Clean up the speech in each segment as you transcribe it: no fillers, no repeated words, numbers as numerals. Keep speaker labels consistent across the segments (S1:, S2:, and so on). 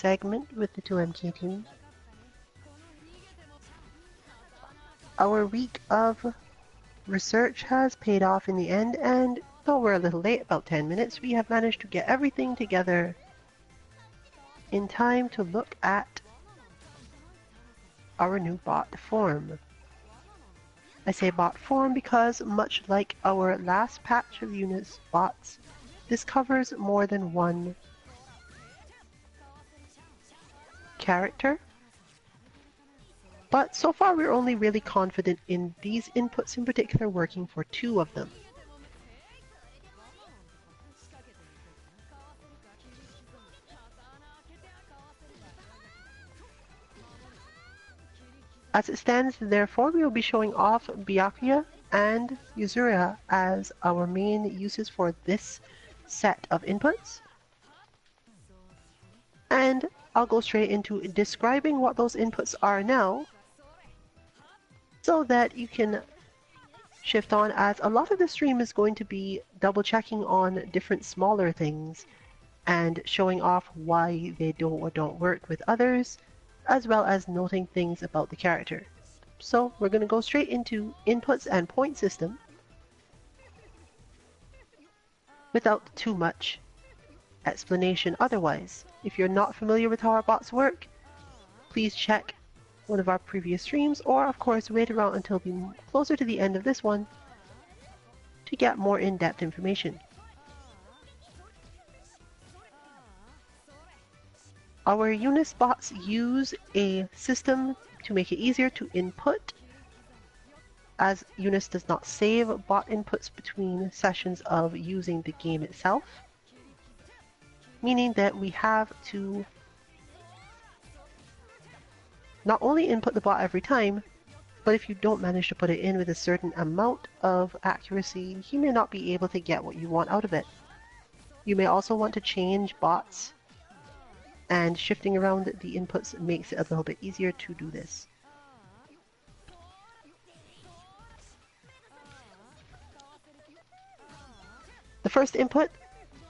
S1: segment with the 2MK team. Our week of research has paid off in the end, and though we're a little late, about 10 minutes, we have managed to get everything together in time to look at our new bot form. I say bot form because, much like our last patch of UNIST Bots, this covers more than one character. But so far we're only really confident in these inputs in particular, working for 2 of them. As it stands, therefore, we will be showing off Byakuya and Yuzuriha as our main uses for this set of inputs. And I'll go straight into describing what those inputs are now, so that you can shift on, as a lot of the stream is going to be double checking on different smaller things and showing off why they do or don't work with others, as well as noting things about the character. So we're going to go straight into inputs and point system without too much explanation otherwise. If you're not familiar with how our bots work, please check one of our previous streams, or of course wait around until we're closer to the end of this one to get more in-depth information. Our UNIST Bots use a system to make it easier to input, as UNIST does not save bot inputs between sessions of using the game itself, meaning that we have to not only input the bot every time, but if you don't manage to put it in with a certain amount of accuracy, you may not be able to get what you want out of it. You may also want to change bots, and shifting around the inputs makes it a little bit easier to do this. The first input,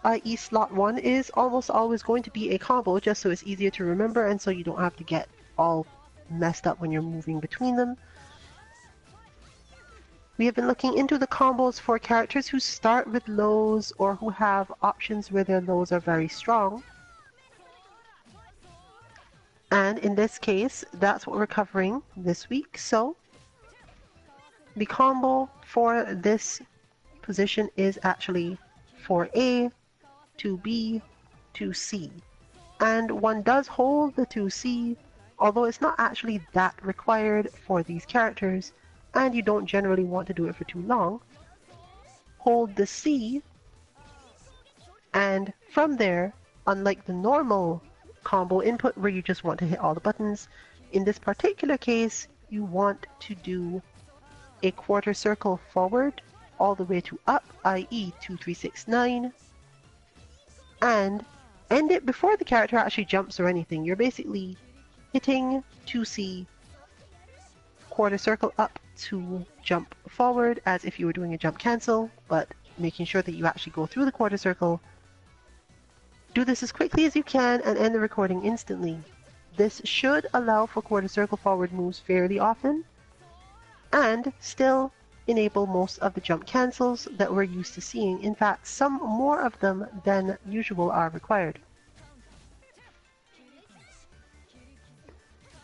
S1: i.e. slot 1, is almost always going to be a combo, just so it's easier to remember and so you don't have to get all messed up when you're moving between them. We have been looking into the combos for characters who start with lows or who have options where their lows are very strong. And in this case, that's what we're covering this week. So the combo for this position is actually 4A, 2B, 2C. And one does hold the 2C, although it's not actually that required for these characters, and you don't generally want to do it for too long. Hold the C, and from there, unlike the normal combo input where you just want to hit all the buttons, in this particular case you want to do a quarter circle forward all the way to up, i.e. 2, 3, 6, 9, and end it before the character actually jumps or anything. You're basically hitting 2C, quarter circle up to jump forward as if you were doing a jump cancel, but making sure that you actually go through the quarter circle. Do this as quickly as you can and end the recording instantly. This should allow for quarter circle forward moves fairly often, and still enable most of the jump cancels that we're used to seeing. In fact, some more of them than usual are required.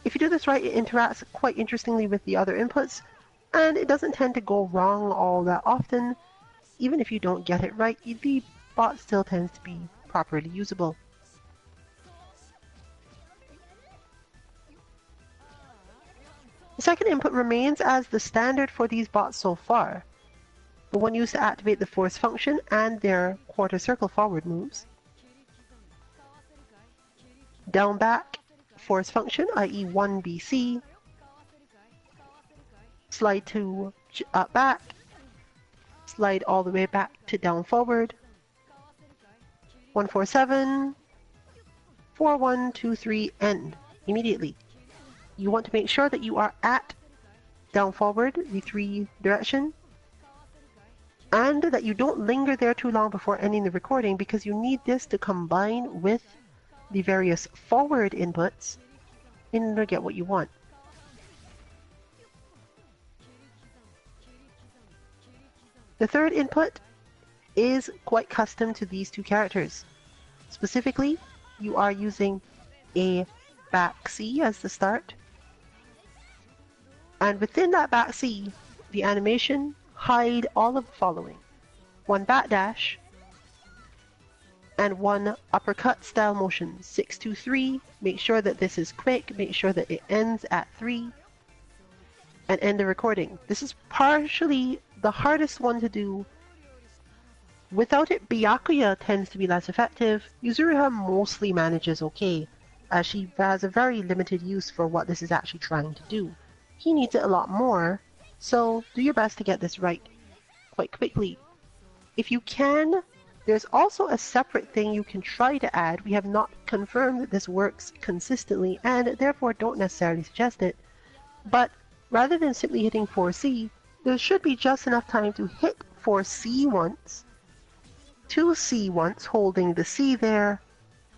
S1: If you do this right, it interacts quite interestingly with the other inputs, and it doesn't tend to go wrong all that often. Even if you don't get it right, the bot still tends to be properly usable. The second input remains as the standard for these bots so far, the one used to activate the force function and their quarter circle forward moves. Down back force function, i.e. 1BC, slide to up back, slide all the way back to down forward, 147, 4, 1, 2, 3, end immediately. You want to make sure that you are at down forward, the 3 direction, and that you don't linger there too long before ending the recording, because you need this to combine with the various forward inputs in order to get what you want. The third input is quite custom to these two characters. Specifically, you are using a back C as the start. And within that back C, the animation hide all of the following. One backdash and one uppercut style motion. 6, 2, 3. Make sure that this is quick. Make sure that it ends at 3. And end the recording. This is partially the hardest one to do. Without it, Byakuya tends to be less effective. Yuzuriha mostly manages okay, as she has a very limited use for what this is actually trying to do. He needs it a lot more, so do your best to get this right quite quickly. If you can, there's also a separate thing you can try to add. We have not confirmed that this works consistently, and therefore don't necessarily suggest it. But rather than simply hitting 4C, there should be just enough time to hit 4C once, 2C once, holding the C there,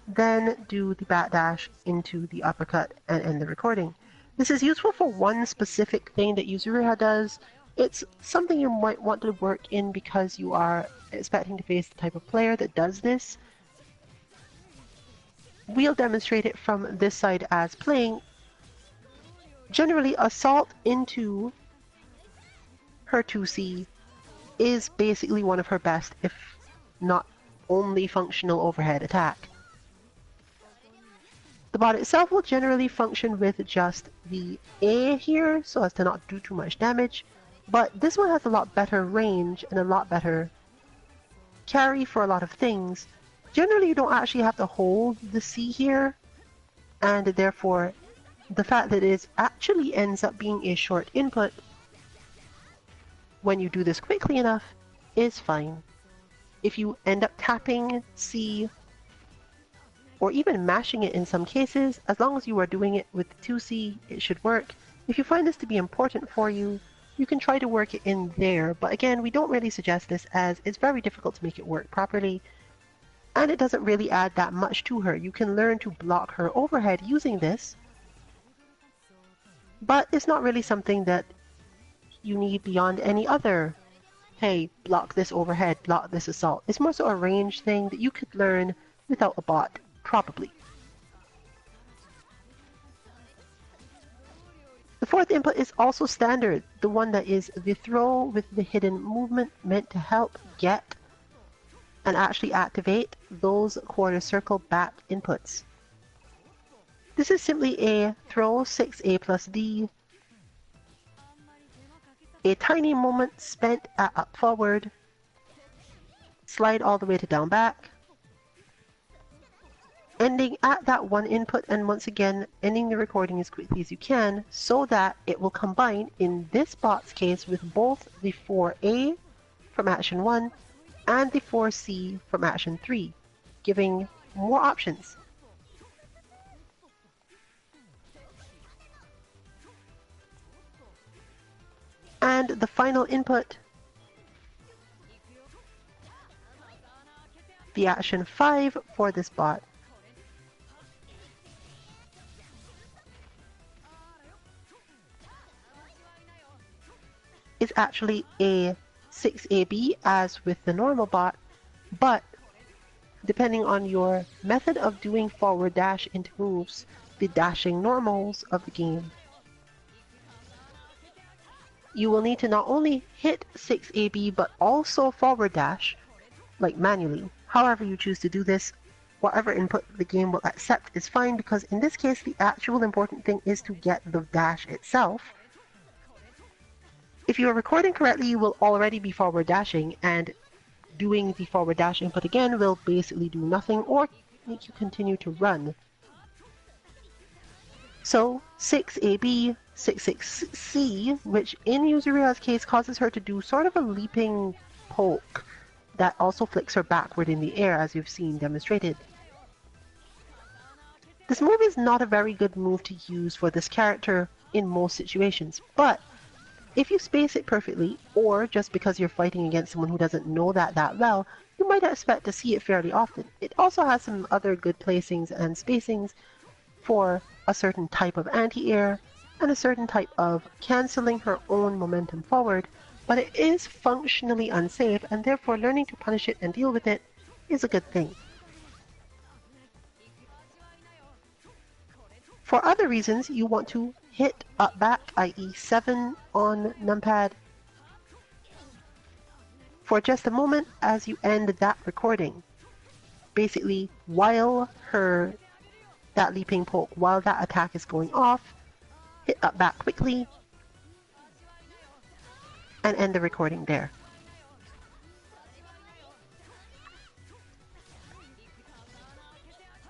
S1: then do the backdash into the uppercut and end the recording. This is useful for one specific thing that Yuzuriha does. It's something you might want to work in because you are expecting to face the type of player that does this. We'll demonstrate it from this side as playing. Generally, assault into her 2C is basically one of her best, if not only functional overhead attack. The bot itself will generally function with just the A here, so as to not do too much damage, but this one has a lot better range and a lot better carry for a lot of things. Generally, you don't actually have to hold the C here, and therefore the fact that it actually ends up being a short input when you do this quickly enough is fine. If you end up tapping C or even mashing it in some cases, as long as you are doing it with 2C, it should work. If you find this to be important for you, you can try to work it in there, but again, we don't really suggest this as it's very difficult to make it work properly, and it doesn't really add that much to her. You can learn to block her overhead using this, but it's not really something that you need beyond any other, hey, block this overhead, block this assault. It's more so a range thing that you could learn without a bot, probably. The fourth input is also standard, the one that is the throw with the hidden movement, meant to help get and actually activate those quarter circle back inputs. This is simply a throw 6A plus D, a tiny moment spent at up forward, slide all the way to down back, ending at that one input, and once again ending the recording as quickly as you can so that it will combine, in this bot's case, with both the 4A from action 1 and the 4C from action 3, giving more options. And the final input, the action 5 for this bot, is actually a 6AB as with the normal bot, but depending on your method of doing forward dash into moves, the dashing normals of the game, you will need to not only hit 6AB but also forward dash, like manually. However you choose to do this, whatever input the game will accept is fine, because in this case the actual important thing is to get the dash itself. If you are recording correctly, you will already be forward dashing, and doing the forward dash input again will basically do nothing or make you continue to run. So 6AB, 66C, which in Yuzuriha's case causes her to do sort of a leaping poke that also flicks her backward in the air, as you've seen demonstrated. This move is not a very good move to use for this character in most situations, but if you space it perfectly, or just because you're fighting against someone who doesn't know that well, you might expect to see it fairly often. It also has some other good placings and spacings for a certain type of anti-air and a certain type of cancelling her own momentum forward, but it is functionally unsafe, and therefore learning to punish it and deal with it is a good thing. For other reasons, you want to hit up back, i.e. 7 on numpad, for just a moment as you end that recording. Basically, while that leaping poke, while that attack is going off, hit up back quickly and end the recording there.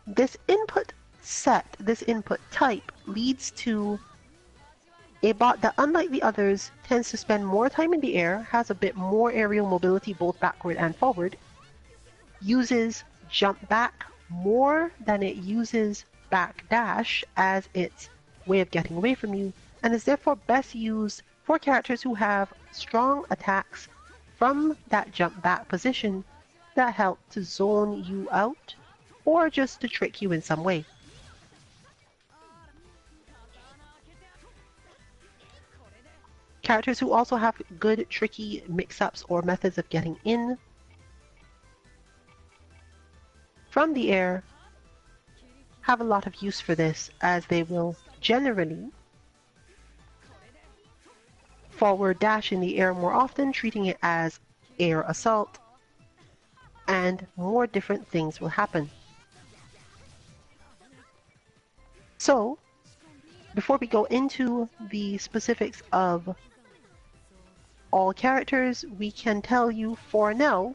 S1: This input set, this input type, leads to a bot that, unlike the others, tends to spend more time in the air, has a bit more aerial mobility both backward and forward, uses jump back more than it uses back dash as its way of getting away from you, and is therefore best used for characters who have strong attacks from that jump back position that help to zone you out or just to trick you in some way. Characters who also have good tricky mix-ups or methods of getting in from the air have a lot of use for this, as they will generally forward dash in the air more often, treating it as air assault, and more different things will happen. So, before we go into the specifics of all characters, we can tell you for now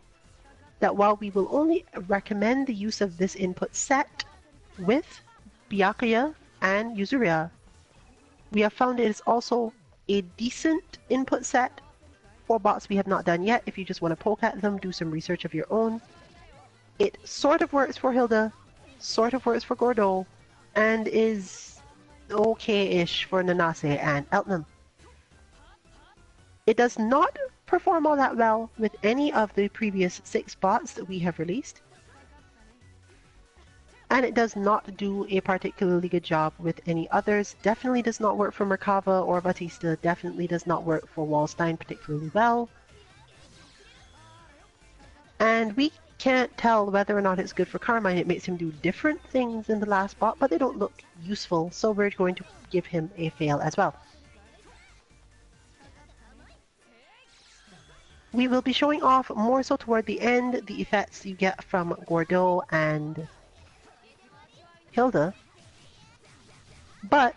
S1: that while we will only recommend the use of this input set with Byakuya and Yuzuriha, we have found it is also a decent input set for bots we have not done yet. If you just want to poke at them, do some research of your own. It sort of works for Hilda, sort of works for Gordeau, and is okay-ish for Nanase and Eltnum. It does not perform all that well with any of the previous 6 bots that we have released, and it does not do a particularly good job with any others. Definitely does not work for Merkava or Batista, definitely does not work for Wallstein particularly well, and we can't tell whether or not it's good for Carmine. It makes him do different things in the last bot, but they don't look useful, so we're going to give him a fail as well. We will be showing off more so toward the end the effects you get from Gordeau and Hilda. But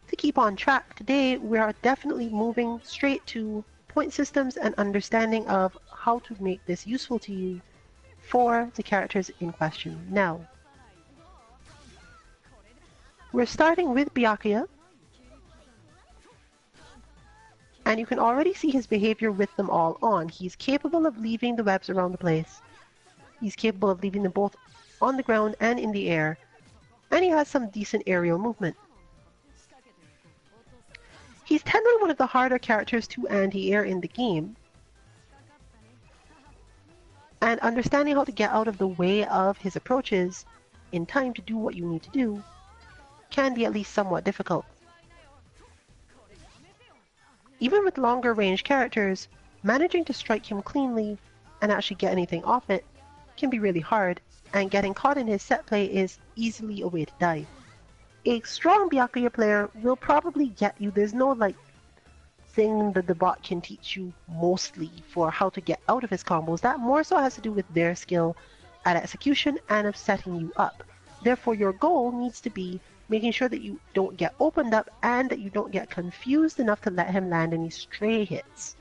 S1: to keep on track today, we are definitely moving straight to point systems and understanding of how to make this useful to you for the characters in question. Now, we're starting with Byakuya, and you can already see his behavior with them all on. He's capable of leaving the webs around the place. He's capable of leaving them both on the ground and in the air, and he has some decent aerial movement. He's technically one of the harder characters to anti-air in the game, and understanding how to get out of the way of his approaches in time to do what you need to do can be at least somewhat difficult. Even with longer range characters, managing to strike him cleanly and actually get anything off it can be really hard, and getting caught in his set play is easily a way to die. A strong Byakuya player will probably get you. There's no thing that the bot can teach you mostly for how to get out of his combos. That more so has to do with their skill at execution and of setting you up. Therefore, your goal needs to be making sure that you don't get opened up and that you don't get confused enough to let him land any stray hits.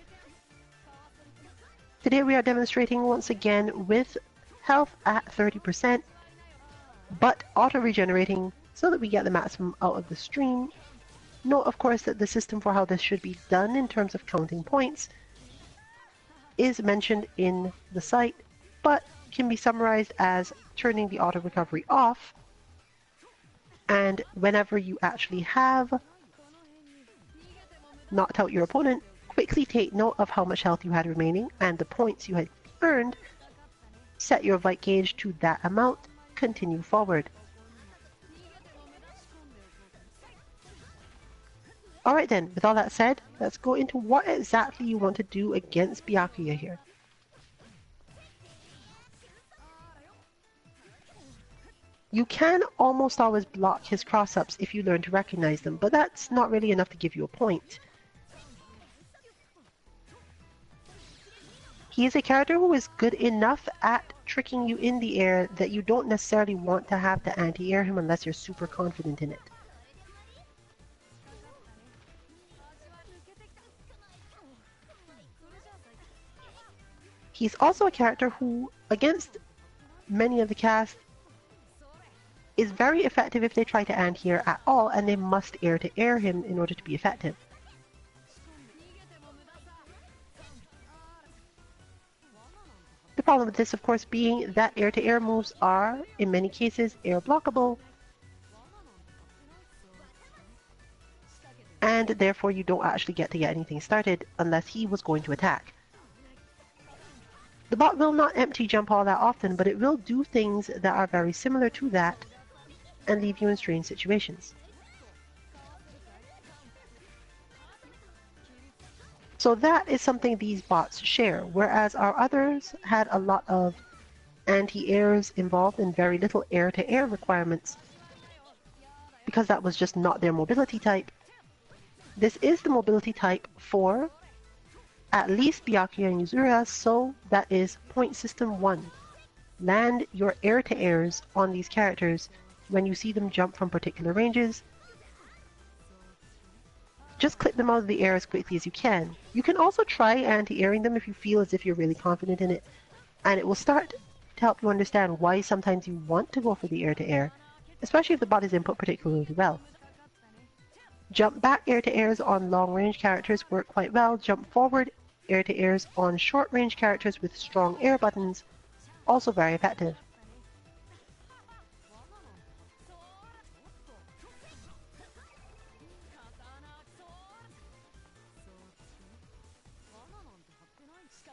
S1: Today we are demonstrating once again with health at 30%, but auto-regenerating so that we get the maximum out of the stream. Note, of course, that the system for how this should be done in terms of counting points is mentioned in the site, but can be summarized as turning the auto-recovery off, and whenever you actually have knocked out your opponent, quickly take note of how much health you had remaining and the points you had earned set your Vite gauge to that amount, continue forward. Alright then, with all that said, let's go into what exactly you want to do against Byakuya here. You can almost always block his cross-ups if you learn to recognize them, but that's not really enough to give you a point. He is a character who is good enough at tricking you in the air that you don't necessarily want to have to anti-air him unless you're super confident in it. He's also a character who, against many of the cast, is very effective if they try to anti-air at all, and they must air to air him in order to be effective. The problem with this, of course, being that air-to-air moves are, in many cases, air blockable, and therefore you don't actually get to get anything started unless he was going to attack. The bot will not empty jump all that often, but it will do things that are very similar to that and leave you in strange situations. So that is something these bots share, whereas our others had a lot of anti-airs involved and very little air-to-air requirements, because that was just not their mobility type. This is the mobility type for at least Byakuya and Yuzuriha, so that is point system 1. Land your air-to-airs on these characters when you see them jump from particular ranges. Just clip them out of the air as quickly as you can. You can also try anti-airing them if you feel as if you're really confident in it, and it will start to help you understand why sometimes you want to go for the air-to-air, especially if the bot is input particularly well. Jump back air-to-airs on long-range characters work quite well. Jump forward air-to-airs on short-range characters with strong air buttons, also very effective.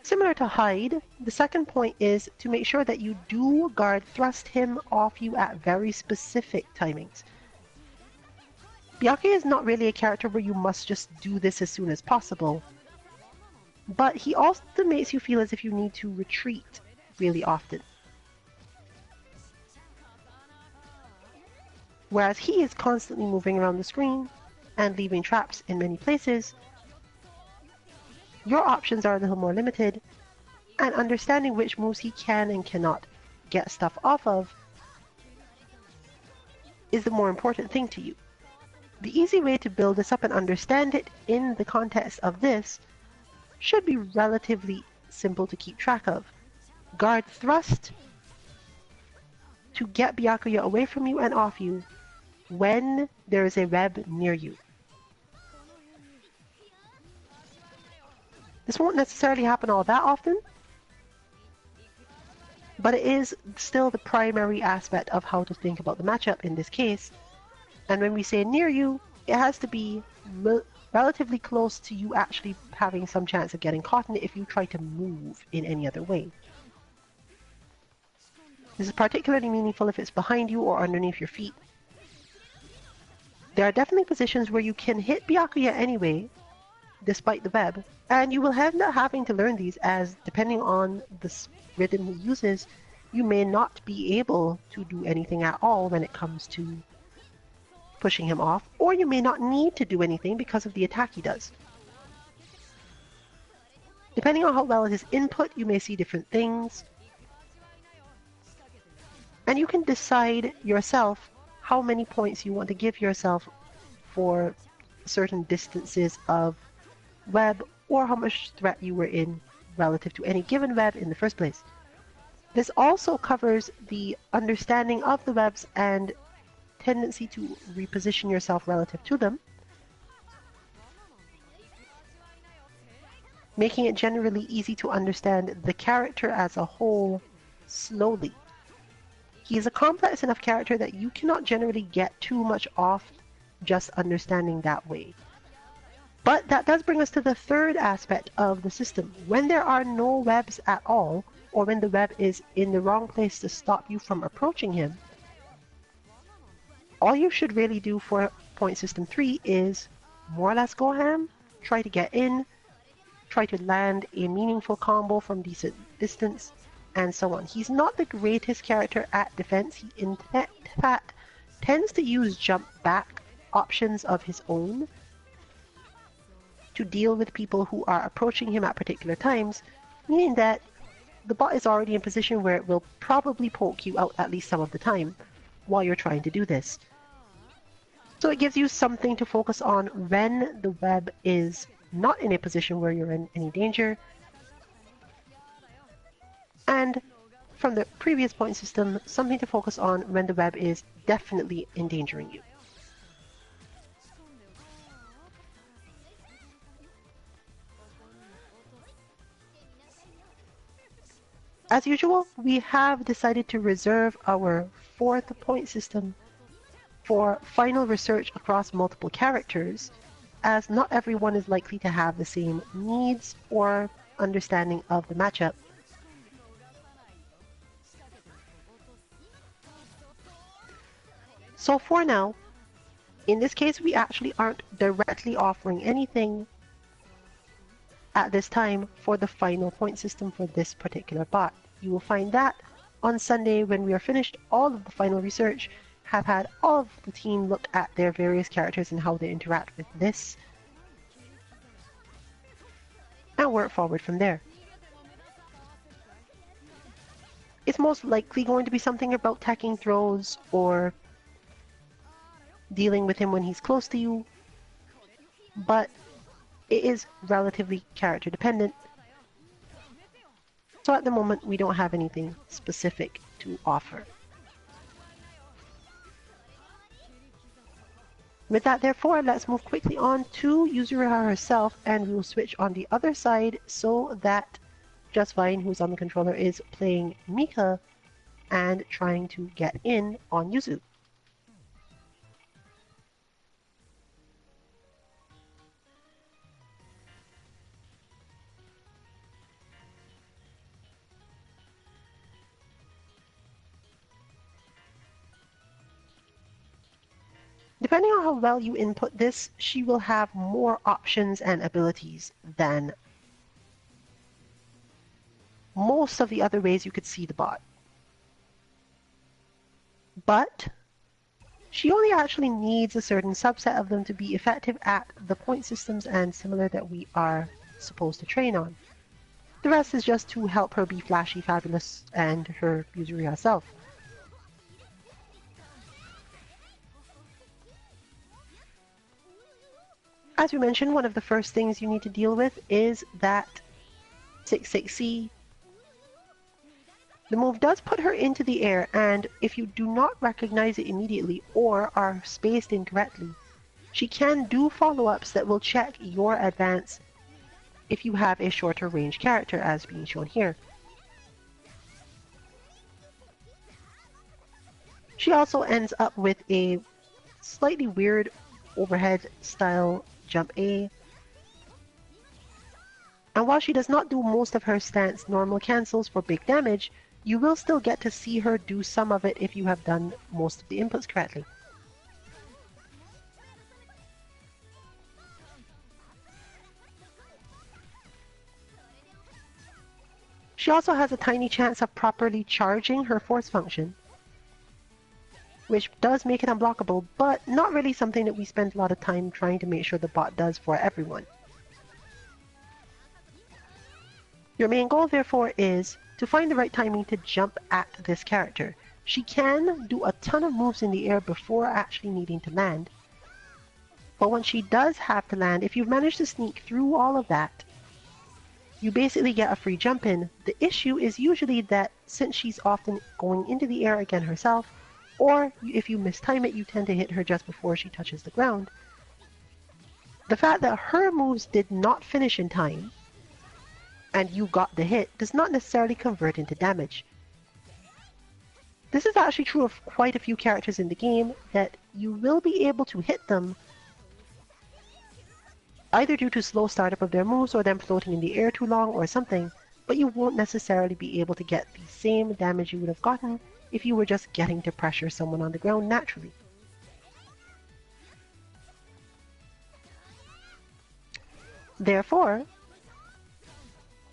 S1: Similar to hide, the second point is to make sure that you do guard thrust him off you at very specific timings. Byakuya is not really a character where you must just do this as soon as possible, but he also makes you feel as if you need to retreat really often. Whereas he is constantly moving around the screen and leaving traps in many places, your options are a little more limited, and understanding which moves he can and cannot get stuff off of is the more important thing to you. The easy way to build this up and understand it in the context of this should be relatively simple to keep track of. Guard thrust to get Byakuya away from you and off you when there is a web near you. This won't necessarily happen all that often, but it is still the primary aspect of how to think about the matchup in this case. And when we say near you, it has to be relatively close to you actually having some chance of getting caught in it if you try to move in any other way. This is particularly meaningful if it's behind you or underneath your feet. There are definitely positions where you can hit Byakuya anyway, despite the web, and you will end up having to learn these as, depending on the rhythm he uses, you may not be able to do anything at all when it comes to pushing him off, or you may not need to do anything because of the attack he does. Depending on how well it is input, you may see different things, and you can decide yourself how many points you want to give yourself for certain distances of web, or how much threat you were in relative to any given web in the first place. This also covers the understanding of the webs and tendency to reposition yourself relative to them, making it generally easy to understand the character as a whole slowly. He is a complex enough character that you cannot generally get too much off just understanding that way. But that does bring us to the third aspect of the system. When there are no webs at all, or when the web is in the wrong place to stop you from approaching him, all you should really do for point system 3 is more or less go ham, try to get in, try to land a meaningful combo from decent distance, and so on. He's not the greatest character at defense. He in fact tends to use jump back options of his own to deal with people who are approaching him at particular times, meaning that the bot is already in position where it will probably poke you out at least some of the time while you're trying to do this. So it gives you something to focus on when the web is not in a position where you're in any danger. And from the previous point system, something to focus on when the web is definitely endangering you. As usual, we have decided to reserve our fourth point system for final research across multiple characters, as not everyone is likely to have the same needs or understanding of the matchup. So for now, in this case, we actually aren't directly offering anything at this time for the final point system for this particular bot. You will find that on Sunday when we are finished all of the final research, have had all of the team look at their various characters and how they interact with this, and work forward from there. It's most likely going to be something about tacking throws or dealing with him when he's close to you, but it is relatively character dependent. So at the moment we don't have anything specific to offer. With that, therefore, let's move quickly on to Yuzuriha herself, and we will switch on the other side so that Just Fine, who's on the controller, is playing Mika and trying to get in on Yuzu. Depending on how well you input this, she will have more options and abilities than most of the other ways you could see the bot. But she only actually needs a certain subset of them to be effective at the point systems and similar that we are supposed to train on. The rest is just to help her be flashy, fabulous, and her Yuzuriha self. As we mentioned, one of the first things you need to deal with is that 6-6C. The move does put her into the air, and if you do not recognize it immediately or are spaced incorrectly, she can do follow-ups that will check your advance if you have a shorter range character, as being shown here. She also ends up with a slightly weird overhead style jump A. And while she does not do most of her stance normal cancels for big damage, you will still get to see her do some of it if you have done most of the inputs correctly. She also has a tiny chance of properly charging her force function, which does make it unblockable, but not really something that we spend a lot of time trying to make sure the bot does for everyone. Your main goal, therefore, is to find the right timing to jump at this character. She can do a ton of moves in the air before actually needing to land, but when she does have to land, if you've managed to sneak through all of that, you basically get a free jump in. The issue is usually that since she's often going into the air again herself, or if you mistime it, you tend to hit her just before she touches the ground. The fact that her moves did not finish in time, and you got the hit, does not necessarily convert into damage. This is actually true of quite a few characters in the game, that you will be able to hit them either due to slow startup of their moves or them floating in the air too long or something, but you won't necessarily be able to get the same damage you would have gotten if you were just getting to pressure someone on the ground naturally. Therefore,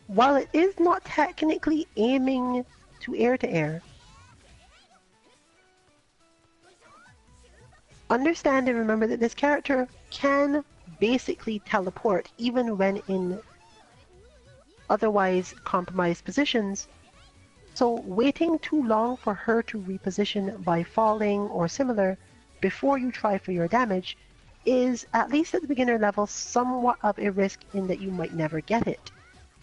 S1: while it is not technically aiming to air, understand and remember that this character can basically teleport even when in otherwise compromised positions, so waiting too long for her to reposition by falling or similar before you try for your damage is, at least at the beginner level, somewhat of a risk in that you might never get it.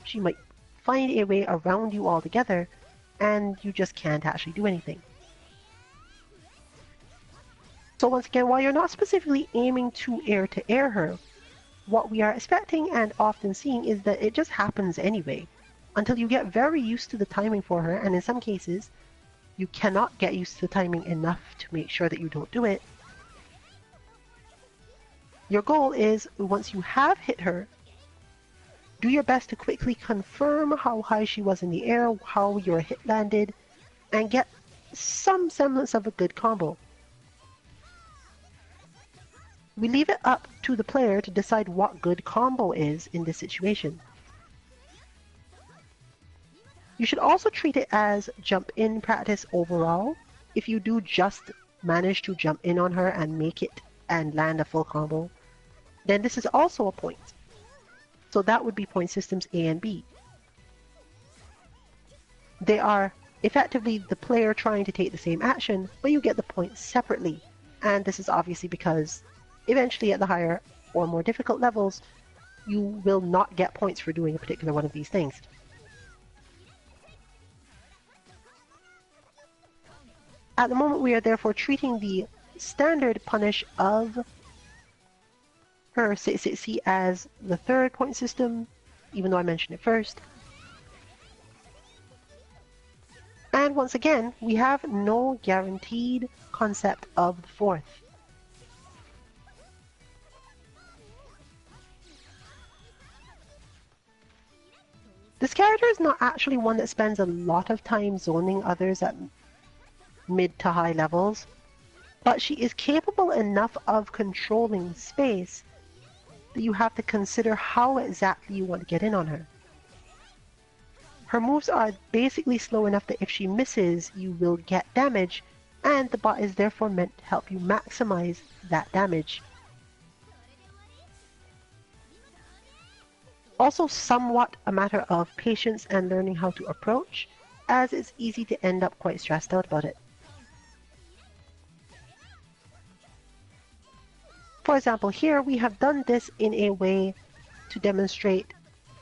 S1: She might find a way around you altogether and you just can't actually do anything. So once again, while you're not specifically aiming to air her, what we are expecting and often seeing is that it just happens anyway, until you get very used to the timing for her, and in some cases, you cannot get used to the timing enough to make sure that you don't do it. Your goal is, once you have hit her, do your best to quickly confirm how high she was in the air, how your hit landed, and get some semblance of a good combo. We leave it up to the player to decide what good combo is in this situation. You should also treat it as jump-in practice overall. If you do just manage to jump in on her and make it and land a full combo, then this is also a point. So that would be point systems A and B. They are effectively the player trying to take the same action, but you get the points separately. And this is obviously because eventually at the higher or more difficult levels, you will not get points for doing a particular one of these things. At the moment, we are therefore treating the standard punish of her 660 as the third point system, even though I mentioned it first. And once again, we have no guaranteed concept of the fourth. This character is not actually one that spends a lot of time zoning others at mid to high levels, but she is capable enough of controlling space that you have to consider how exactly you want to get in on her. Her moves are basically slow enough that if she misses, you will get damage, and the bot is therefore meant to help you maximize that damage. Also somewhat a matter of patience and learning how to approach, as it's easy to end up quite stressed out about it. For example, here we have done this in a way to demonstrate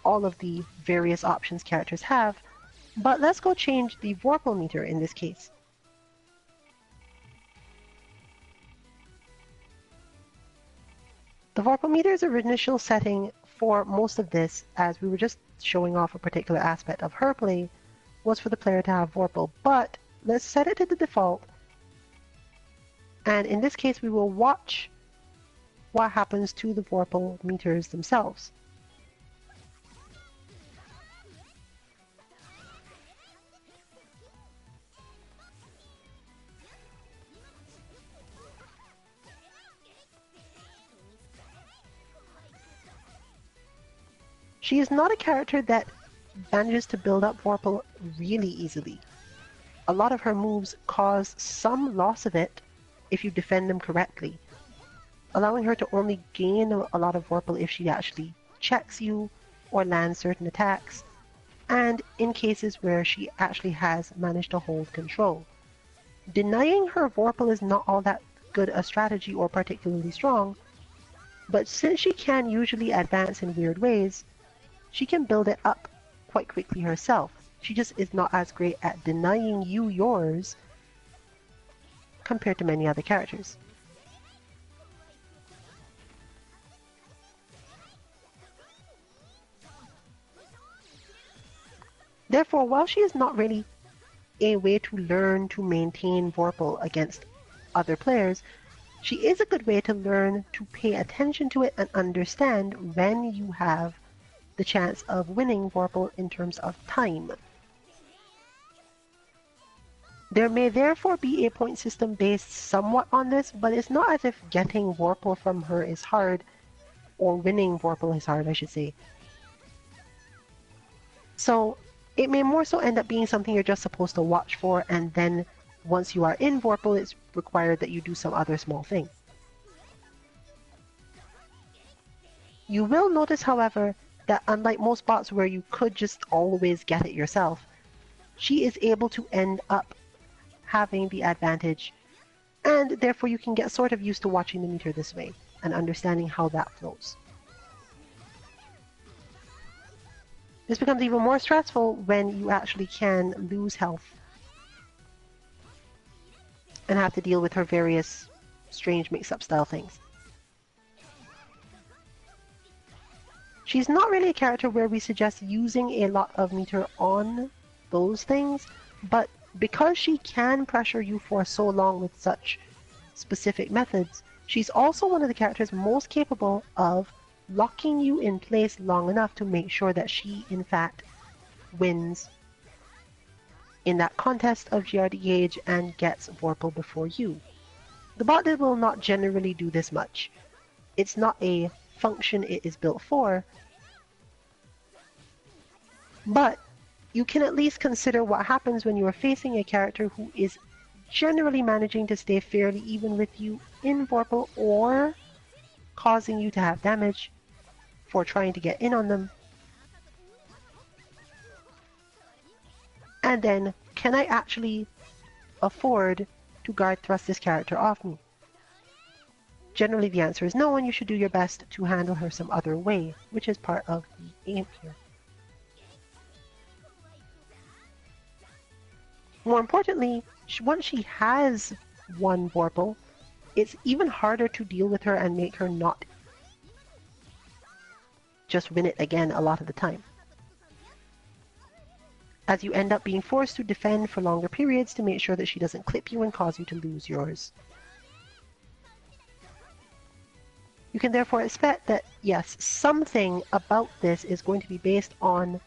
S1: all of the various options characters have, but let's go change the Vorpal meter in this case. The Vorpal meter's original setting for most of this, as we were just showing off a particular aspect of her play, was for the player to have Vorpal, but let's set it to the default, and in this case we will watch what happens to the Vorpal meters themselves. She is not a character that manages to build up Vorpal really easily. A lot of her moves cause some loss of it if you defend them correctly, allowing her to only gain a lot of Vorpal if she actually checks you or lands certain attacks, and in cases where she actually has managed to hold control. Denying her Vorpal is not all that good a strategy or particularly strong, but since she can usually advance in weird ways, she can build it up quite quickly herself. She just is not as great at denying you yours compared to many other characters. Therefore, while she is not really a way to learn to maintain Vorpal against other players, she is a good way to learn to pay attention to it and understand when you have the chance of winning Vorpal in terms of time. There may therefore be a point system based somewhat on this, but it's not as if getting Vorpal from her is hard, or winning Vorpal is hard, I should say. So it may more so end up being something you're just supposed to watch for, and then once you are in Vorpal, it's required that you do some other small thing. You will notice, however, that unlike most bots where you could just always get it yourself, she is able to end up having the advantage, and therefore you can get sort of used to watching the meter this way and understanding how that flows. This becomes even more stressful when you actually can lose health and have to deal with her various strange mix-up style things. She's not really a character where we suggest using a lot of meter on those things, but because she can pressure you for so long with such specific methods, she's also one of the characters most capable of locking you in place long enough to make sure that she, in fact, wins in that contest of GRD gauge and gets Vorpal before you. The bot will not generally do this much. It's not a function it is built for, but you can at least consider what happens when you are facing a character who is generally managing to stay fairly even with you in Vorpal or causing you to have damage for trying to get in on them. And then, can I actually afford to guard thrust this character off me? Generally the answer is no, and you should do your best to handle her some other way, which is part of the aim here. More importantly, once she has won Vorpal, it's even harder to deal with her and make her not just win it again a lot of the time, as you end up being forced to defend for longer periods to make sure that she doesn't clip you and cause you to lose yours. You can therefore expect that, yes, something about this is going to be based on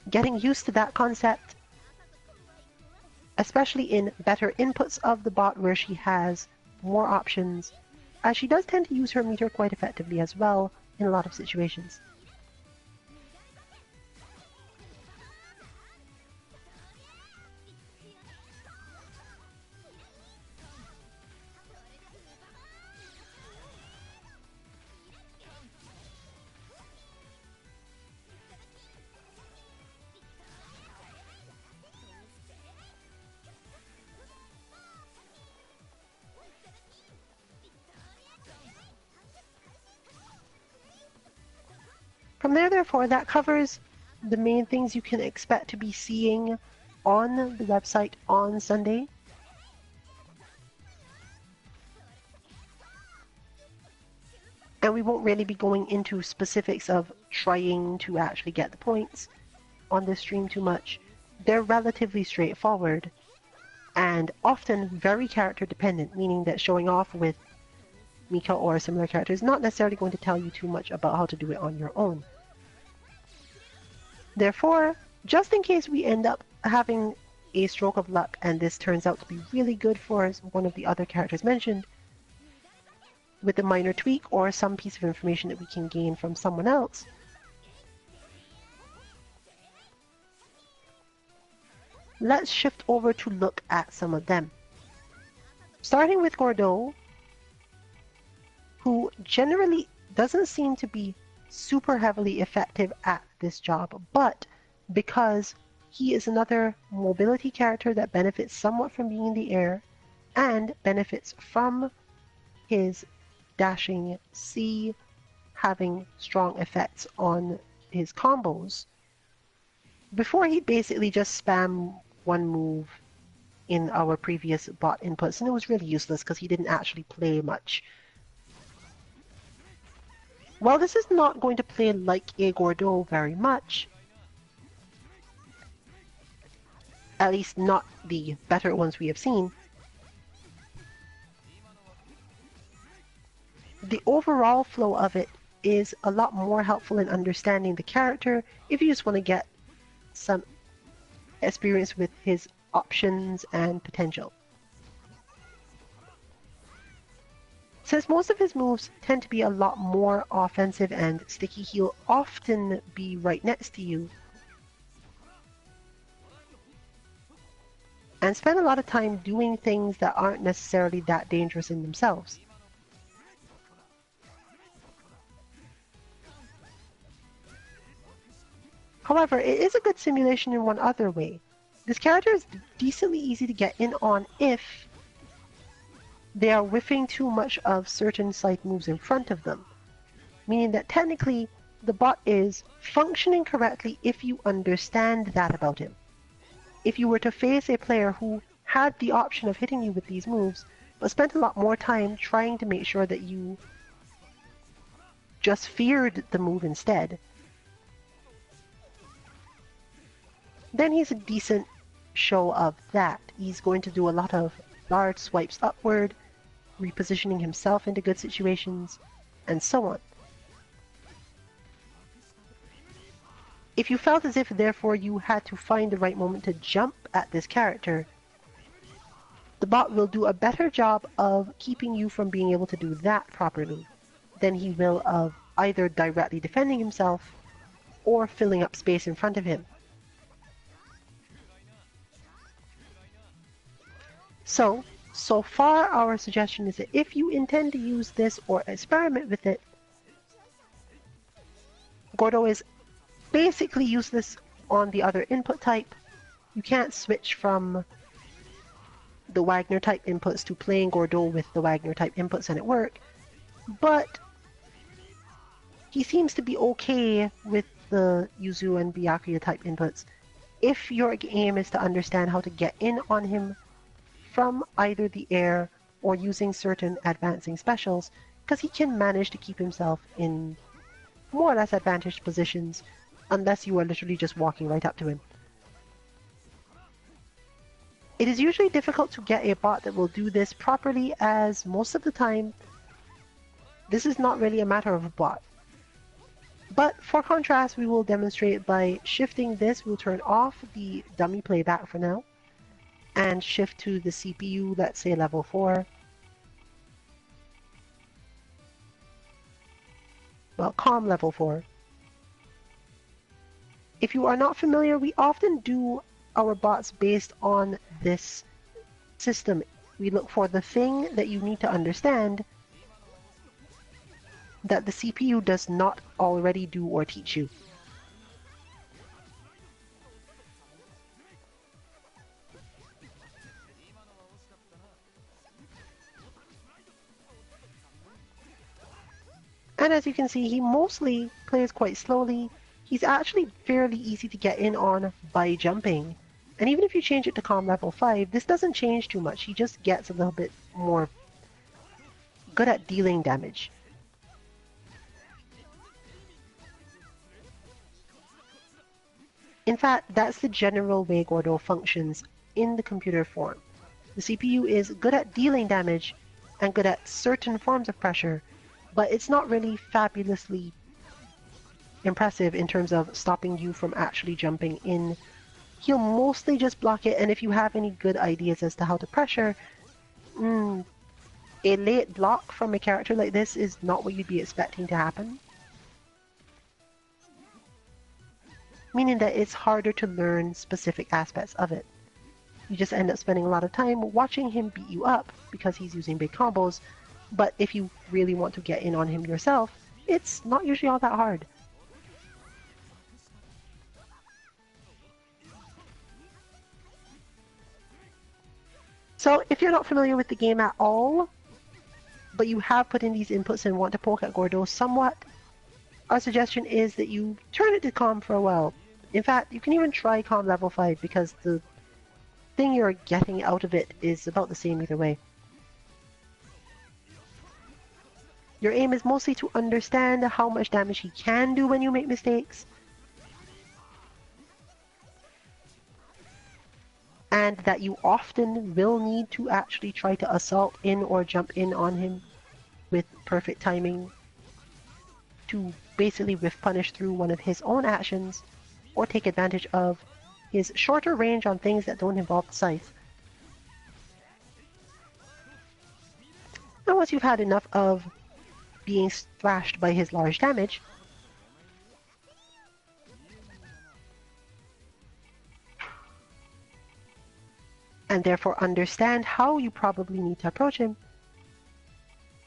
S1: getting used to that concept, especially in better inputs of the bot where she has more options, as she does tend to use her meter quite effectively as well in a lot of situations. From there, therefore, that covers the main things you can expect to be seeing on the website on Sunday. And we won't really be going into specifics of trying to actually get the points on this stream too much. They're relatively straightforward and often very character dependent, meaning that showing off with Mika or a similar character is not necessarily going to tell you too much about how to do it on your own. Therefore, just in case we end up having a stroke of luck and this turns out to be really good for one of the other characters mentioned, with a minor tweak or some piece of information that we can gain from someone else, let's shift over to look at some of them. Starting with Gordeau, who generally doesn't seem to be super heavily effective at this job, but because he is another mobility character that benefits somewhat from being in the air and benefits from his dashing C having strong effects on his combos, before he basically just spam one move in our previous bot inputs, and it was really useless because he didn't actually play much. While this is not going to play like a Gordeau very much, at least not the better ones we have seen, the overall flow of it is a lot more helpful in understanding the character if you just want to get some experience with his options and potential. Since most of his moves tend to be a lot more offensive and sticky, he'll often be right next to you and spend a lot of time doing things that aren't necessarily that dangerous in themselves. However, it is a good simulation in one other way. This character is decently easy to get in on if they are whiffing too much of certain side moves in front of them, meaning that technically the bot is functioning correctly if you understand that about him. If you were to face a player who had the option of hitting you with these moves, but spent a lot more time trying to make sure that you just feared the move instead, then he's a decent show of that. He's going to do a lot of large swipes upward, repositioning himself into good situations, and so on. If you felt as if, therefore, you had to find the right moment to jump at this character, the bot will do a better job of keeping you from being able to do that properly than he will of either directly defending himself or filling up space in front of him. So far our suggestion is that if you intend to use this or experiment with it, Gordeau is basically useless on the other input type. You can't switch from the Wagner type inputs to playing Gordeau with the Wagner type inputs and it work, but he seems to be okay with the Yuzuriha and Byakuya type inputs if your aim is to understand how to get in on him from either the air or using certain advancing specials, because he can manage to keep himself in more or less advantaged positions unless you are literally just walking right up to him. It is usually difficult to get a bot that will do this properly, as most of the time this is not really a matter of a bot. But for contrast, we will demonstrate by shifting this. We'll turn off the dummy playback for now and shift to the CPU, let's say level 4. Well, calm level 4. If you are not familiar, we often do our bots based on this system. We look for the thing that you need to understand that the CPU does not already do or teach you. And as you can see, he mostly plays quite slowly. He's actually fairly easy to get in on by jumping. And even if you change it to calm level 5, this doesn't change too much. He just gets a little bit more good at dealing damage. In fact, that's the general way Gordeau functions in the computer form. The CPU is good at dealing damage and good at certain forms of pressure, but it's not really fabulously impressive in terms of stopping you from actually jumping in. He'll mostly just block it, and if you have any good ideas as to how to pressure, a late block from a character like this is not what you'd be expecting to happen. Meaning that it's harder to learn specific aspects of it. You just end up spending a lot of time watching him beat you up because he's using big combos, but if you really want to get in on him yourself, it's not usually all that hard. So if you're not familiar with the game at all, but you have put in these inputs and want to poke at Gordeau somewhat, our suggestion is that you turn it to calm for a while. In fact, you can even try calm level 5 because the thing you're getting out of it is about the same either way. Your aim is mostly to understand how much damage he can do when you make mistakes, and that you often will need to actually try to assault in or jump in on him with perfect timing. to basically whiff punish through one of his own actions, or take advantage of his shorter range on things that don't involve the scythe. And once you've had enough of being thrashed by his large damage, and therefore understand how you probably need to approach him,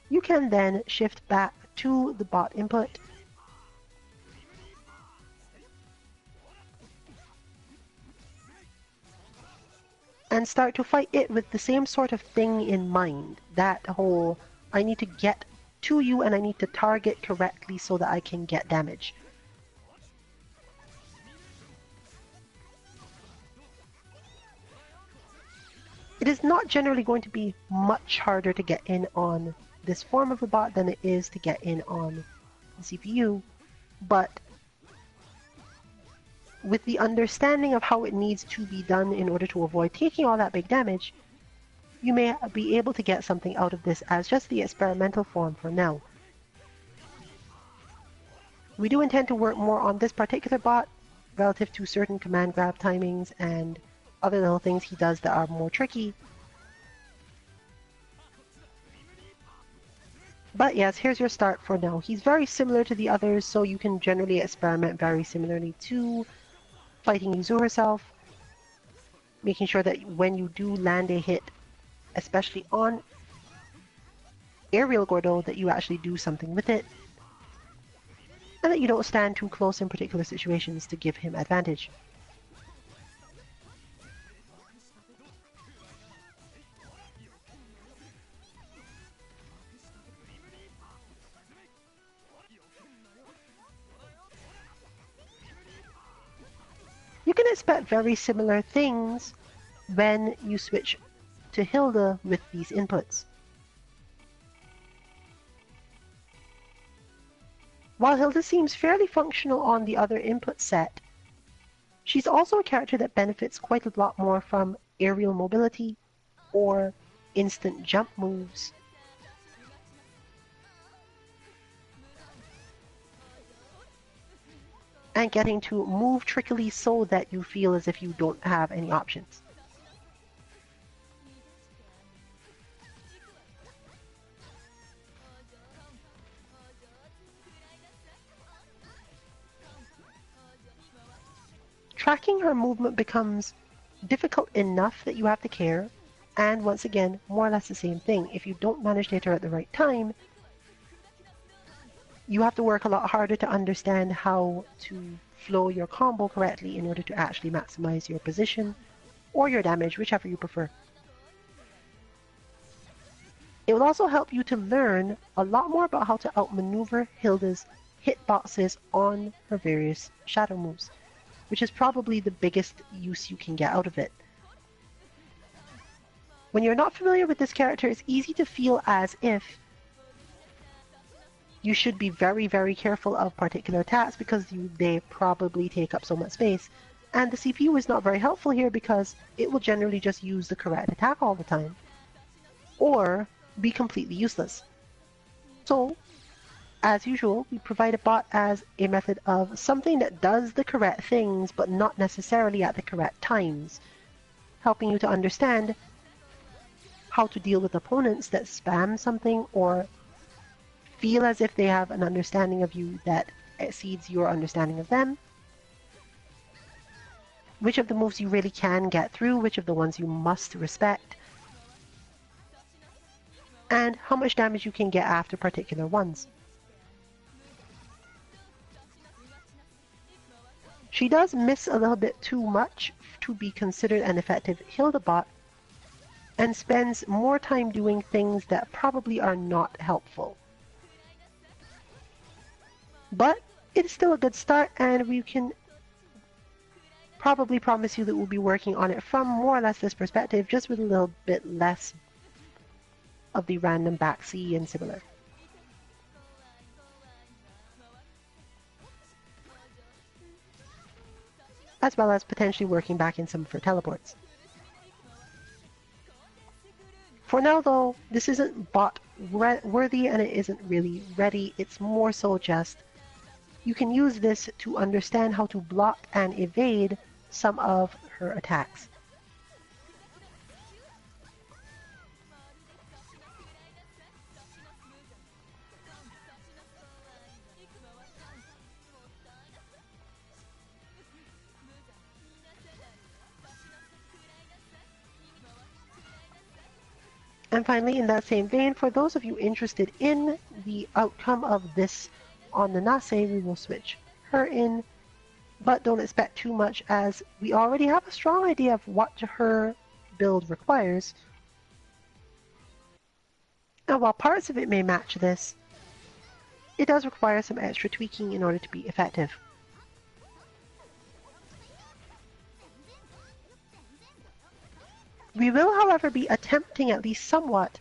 S1: you can then shift back to the bot input and start to fight it with the same sort of thing in mind. That whole, I need to get to you and I need to target correctly so that I can get damage. It is not generally going to be much harder to get in on this form of a bot than it is to get in on the CPU, but with the understanding of how it needs to be done in order to avoid taking all that big damage, you may be able to get something out of this as just the experimental form for now. We do intend to work more on this particular bot relative to certain command grab timings and other little things he does that are more tricky. But yes, here's your start for now. He's very similar to the others, so you can generally experiment very similarly to fighting Yuzuriha herself, making sure that when you do land a hit, especially on aerial Gordeau, that you actually do something with it, and that you don't stand too close in particular situations to give him advantage. You can expect very similar things when you switch to Hilda with these inputs. While Hilda seems fairly functional on the other input set, she's also a character that benefits quite a lot more from aerial mobility or instant jump moves. And getting to move trickily so that you feel as if you don't have any options. Tracking her movement becomes difficult enough that you have to care, and once again, more or less the same thing. If you don't manage to hit her at the right time, you have to work a lot harder to understand how to flow your combo correctly in order to actually maximize your position or your damage, whichever you prefer. It will also help you to learn a lot more about how to outmaneuver Hilda's hitboxes on her various shadow moves, which is probably the biggest use you can get out of it. When you're not familiar with this character, it's easy to feel as if you should be very, very careful of particular attacks because they probably take up so much space. And the CPU is not very helpful here because it will generally just use the correct attack all the time, or be completely useless. So, as usual, we provide a bot as a method of something that does the correct things, but not necessarily at the correct times, helping you to understand how to deal with opponents that spam something or feel as if they have an understanding of you that exceeds your understanding of them, which of the moves you really can get through, which of the ones you must respect, and how much damage you can get after particular ones. She does miss a little bit too much to be considered an effective Hilda bot, and spends more time doing things that probably are not helpful. But it's still a good start, and we can probably promise you that we'll be working on it from more or less this perspective, just with a little bit less of the random backseat and similar. As well as potentially working back in some of her teleports. For now though, this isn't bot worthy and it isn't really ready, it's more so just You can use this to understand how to block and evade some of her attacks. And finally, in that same vein, for those of you interested in the outcome of this on Nanase, we will switch her in, but don't expect too much as we already have a strong idea of what her build requires. And while parts of it may match this, it does require some extra tweaking in order to be effective. We will, however, be attempting at least somewhat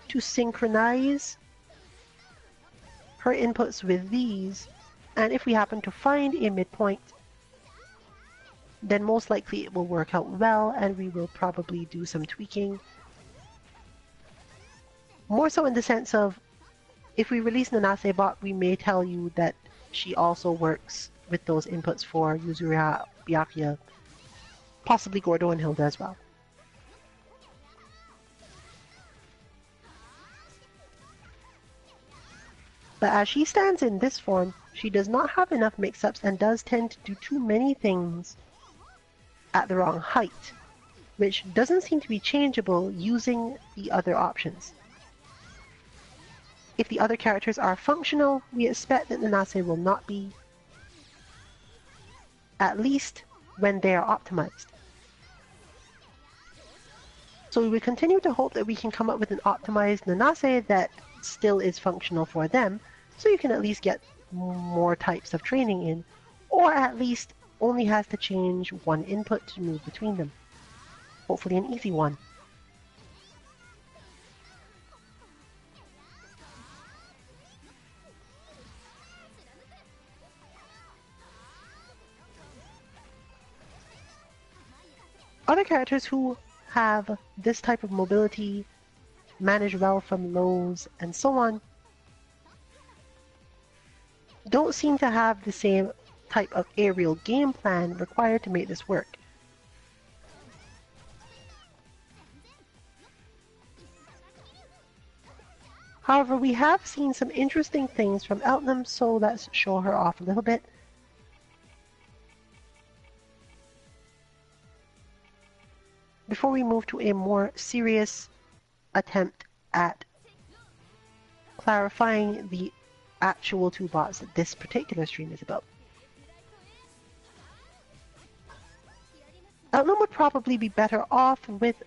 S1: to synchronize her inputs with these, and if we happen to find a midpoint, then most likely it will work out well and we will probably do some tweaking. More so in the sense of, if we release Nanase Bot, we may tell you that she also works with those inputs for Yuzuriha, Byakuya, possibly Gordeau and Hilda as well. But as she stands in this form, she does not have enough mix-ups and does tend to do too many things at the wrong height, which doesn't seem to be changeable using the other options. If the other characters are functional, we expect that Nanase will not be, at least when they are optimized. So we will continue to hope that we can come up with an optimized Nanase that still is functional for them, so you can at least get more types of training in, or at least only has to change one input to move between them. Hopefully an easy one. Other characters who have this type of mobility, manage well from lows, and so on, don't seem to have the same type of aerial game plan required to make this work. However, we have seen some interesting things from Eltnum, so let's show her off a little bit. Before we move to a more serious attempt at clarifying the actual two bots that this particular stream is about. Eltnum would probably be better off with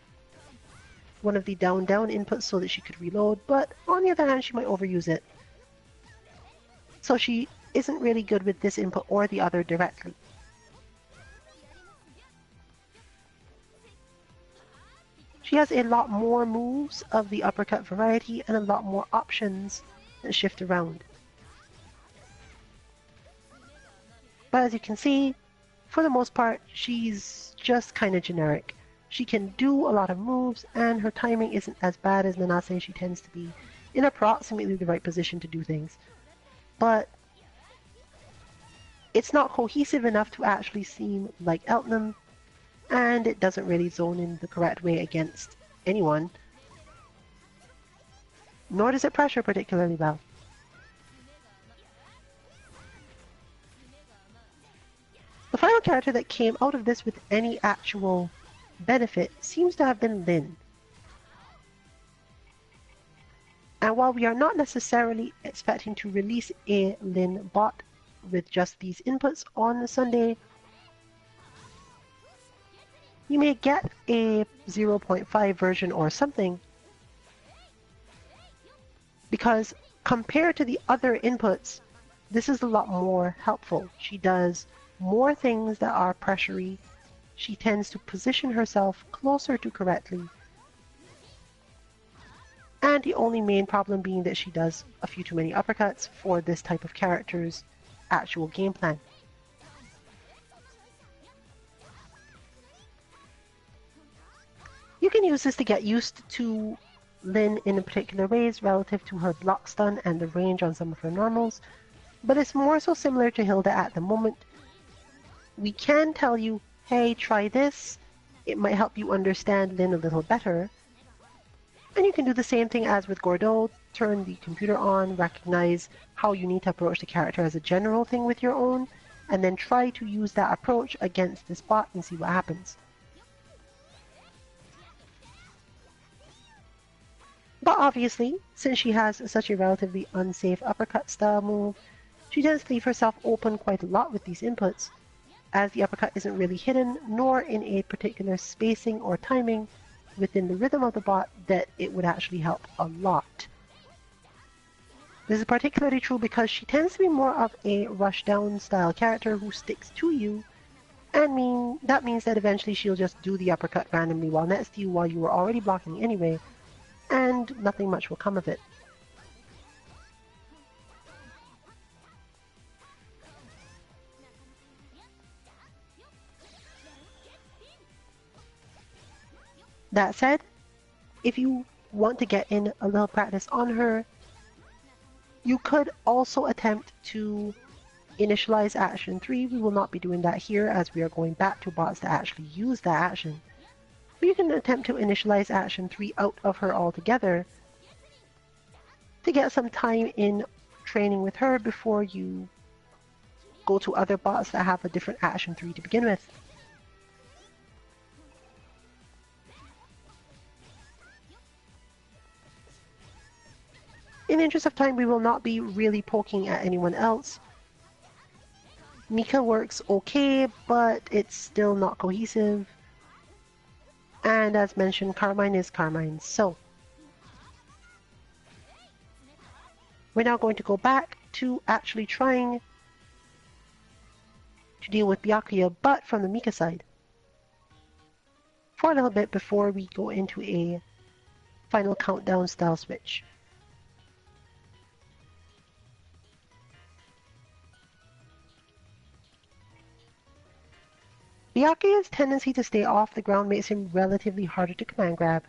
S1: one of the down-down inputs so that she could reload, but on the other hand, she might overuse it. So she isn't really good with this input or the other directly. She has a lot more moves of the uppercut variety and a lot more options that shift around. But as you can see, for the most part, she's just kind of generic. She can do a lot of moves, and her timing isn't as bad as Nanase. She tends to be in approximately the right position to do things. But it's not cohesive enough to actually seem like Eltnum, and it doesn't really zone in the correct way against anyone. Nor does it pressure particularly well. The final character that came out of this with any actual benefit seems to have been Linne. And while we are not necessarily expecting to release a Linne bot with just these inputs on Sunday, you may get a 0.5 version or something, because compared to the other inputs, this is a lot more helpful. She does more things that are pressury. She tends to position herself closer to correctly. And the only main problem being that she does a few too many uppercuts for this type of character's actual game plan. You can use this to get used to Linne in particular ways relative to her block stun and the range on some of her normals, but it's more so similar to Hilda at the moment. We can tell you, hey, try this. It might help you understand Linne a little better. And you can do the same thing as with Gordeau. Turn the computer on, recognize how you need to approach the character as a general thing with your own, and then try to use that approach against this bot and see what happens. But obviously, since she has such a relatively unsafe uppercut style move, she tends to leave herself open quite a lot with these inputs, as the uppercut isn't really hidden, nor in a particular spacing or timing within the rhythm of the bot that it would actually help a lot. This is particularly true because she tends to be more of a rushdown style character who sticks to you, and that means that eventually she'll just do the uppercut randomly while next to you while you were already blocking anyway, and nothing much will come of it. That said, if you want to get in a little practice on her, you could also attempt to initialize action 3. We will not be doing that here as we are going back to bots that actually use that action. But you can attempt to initialize action 3 out of her altogether to get some time in training with her before you go to other bots that have a different action 3 to begin with. In the interest of time, we will not be really poking at anyone else. Mika works okay, but it's still not cohesive. And as mentioned, Carmine is Carmine. So, we're now going to go back to actually trying to deal with Byakuya, but from the Mika side, for a little bit before we go into a final countdown style switch. Byakuya's tendency to stay off the ground makes him relatively harder to command grab,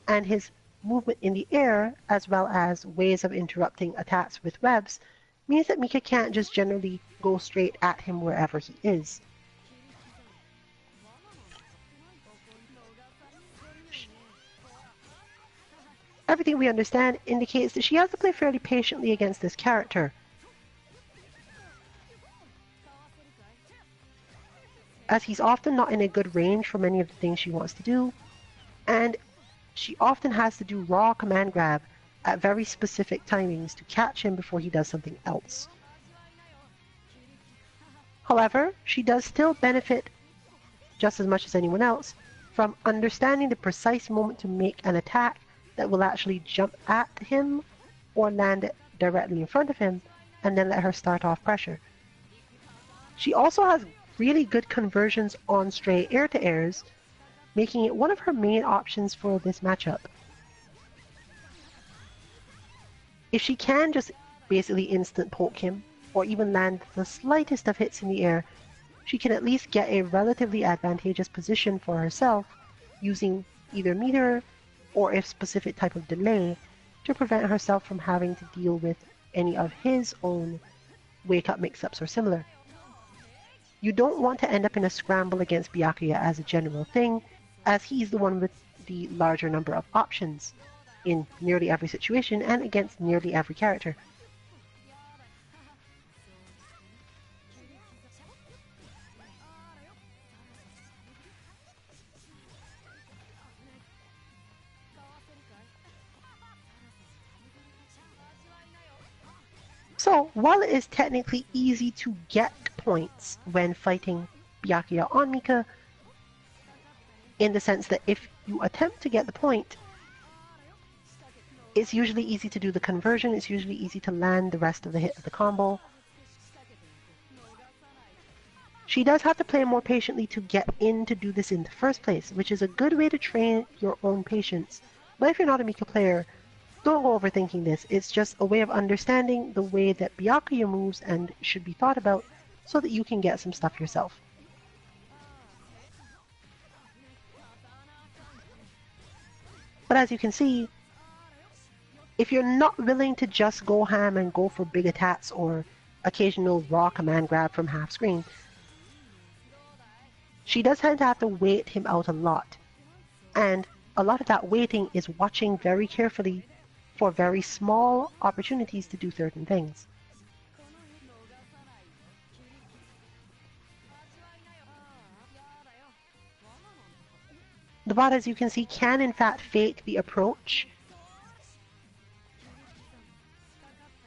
S1: and his movement in the air, as well as ways of interrupting attacks with webs, means that Mika can't just generally go straight at him wherever he is. Everything we understand indicates that she has to play fairly patiently against this character, as he's often not in a good range for many of the things she wants to do, and she often has to do raw command grab at very specific timings to catch him before he does something else. However, she does still benefit just as much as anyone else from understanding the precise moment to make an attack that will actually jump at him or land directly in front of him, and then let her start off pressure. She also has really good conversions on stray air-to-airs, making it one of her main options for this matchup. If she can just basically instant poke him, or even land the slightest of hits in the air, she can at least get a relatively advantageous position for herself, using either meter or a specific type of delay to prevent herself from having to deal with any of his own wake-up mix-ups or similar. You don't want to end up in a scramble against Byakuya as a general thing, as he's the one with the larger number of options in nearly every situation and against nearly every character. So, while it is technically easy to get points when fighting Byakuya on Mika, in the sense that if you attempt to get the point, it's usually easy to do the conversion, it's usually easy to land the rest of the hit of the combo. She does have to play more patiently to get in to do this in the first place, which is a good way to train your own patience. But if you're not a Mika player, don't go overthinking this. It's just a way of understanding the way that Byakuya moves and should be thought about so that you can get some stuff yourself. But as you can see, if you're not willing to just go ham and go for big attacks or occasional raw command grab from half screen. She does tend to have to wait him out a lot, and a lot of that waiting is watching very carefully for very small opportunities to do certain things. The bot, as you can see, can in fact fake the approach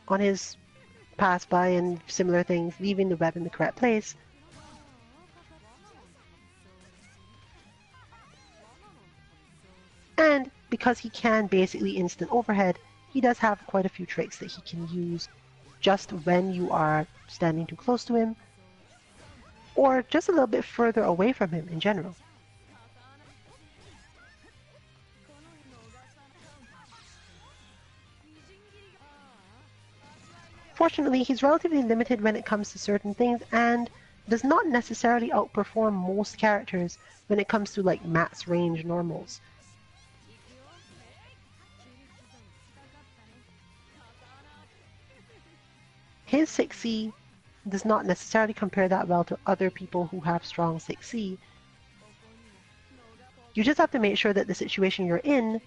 S1: on his pass by and similar things, leaving the web in the correct place. And because he can basically instant overhead, he does have quite a few tricks that he can use just when you are standing too close to him, or just a little bit further away from him in general. Fortunately, he's relatively limited when it comes to certain things and does not necessarily outperform most characters when it comes to like max range normals. His 6C does not necessarily compare that well to other people who have strong 6C. You just have to make sure that the situation you're in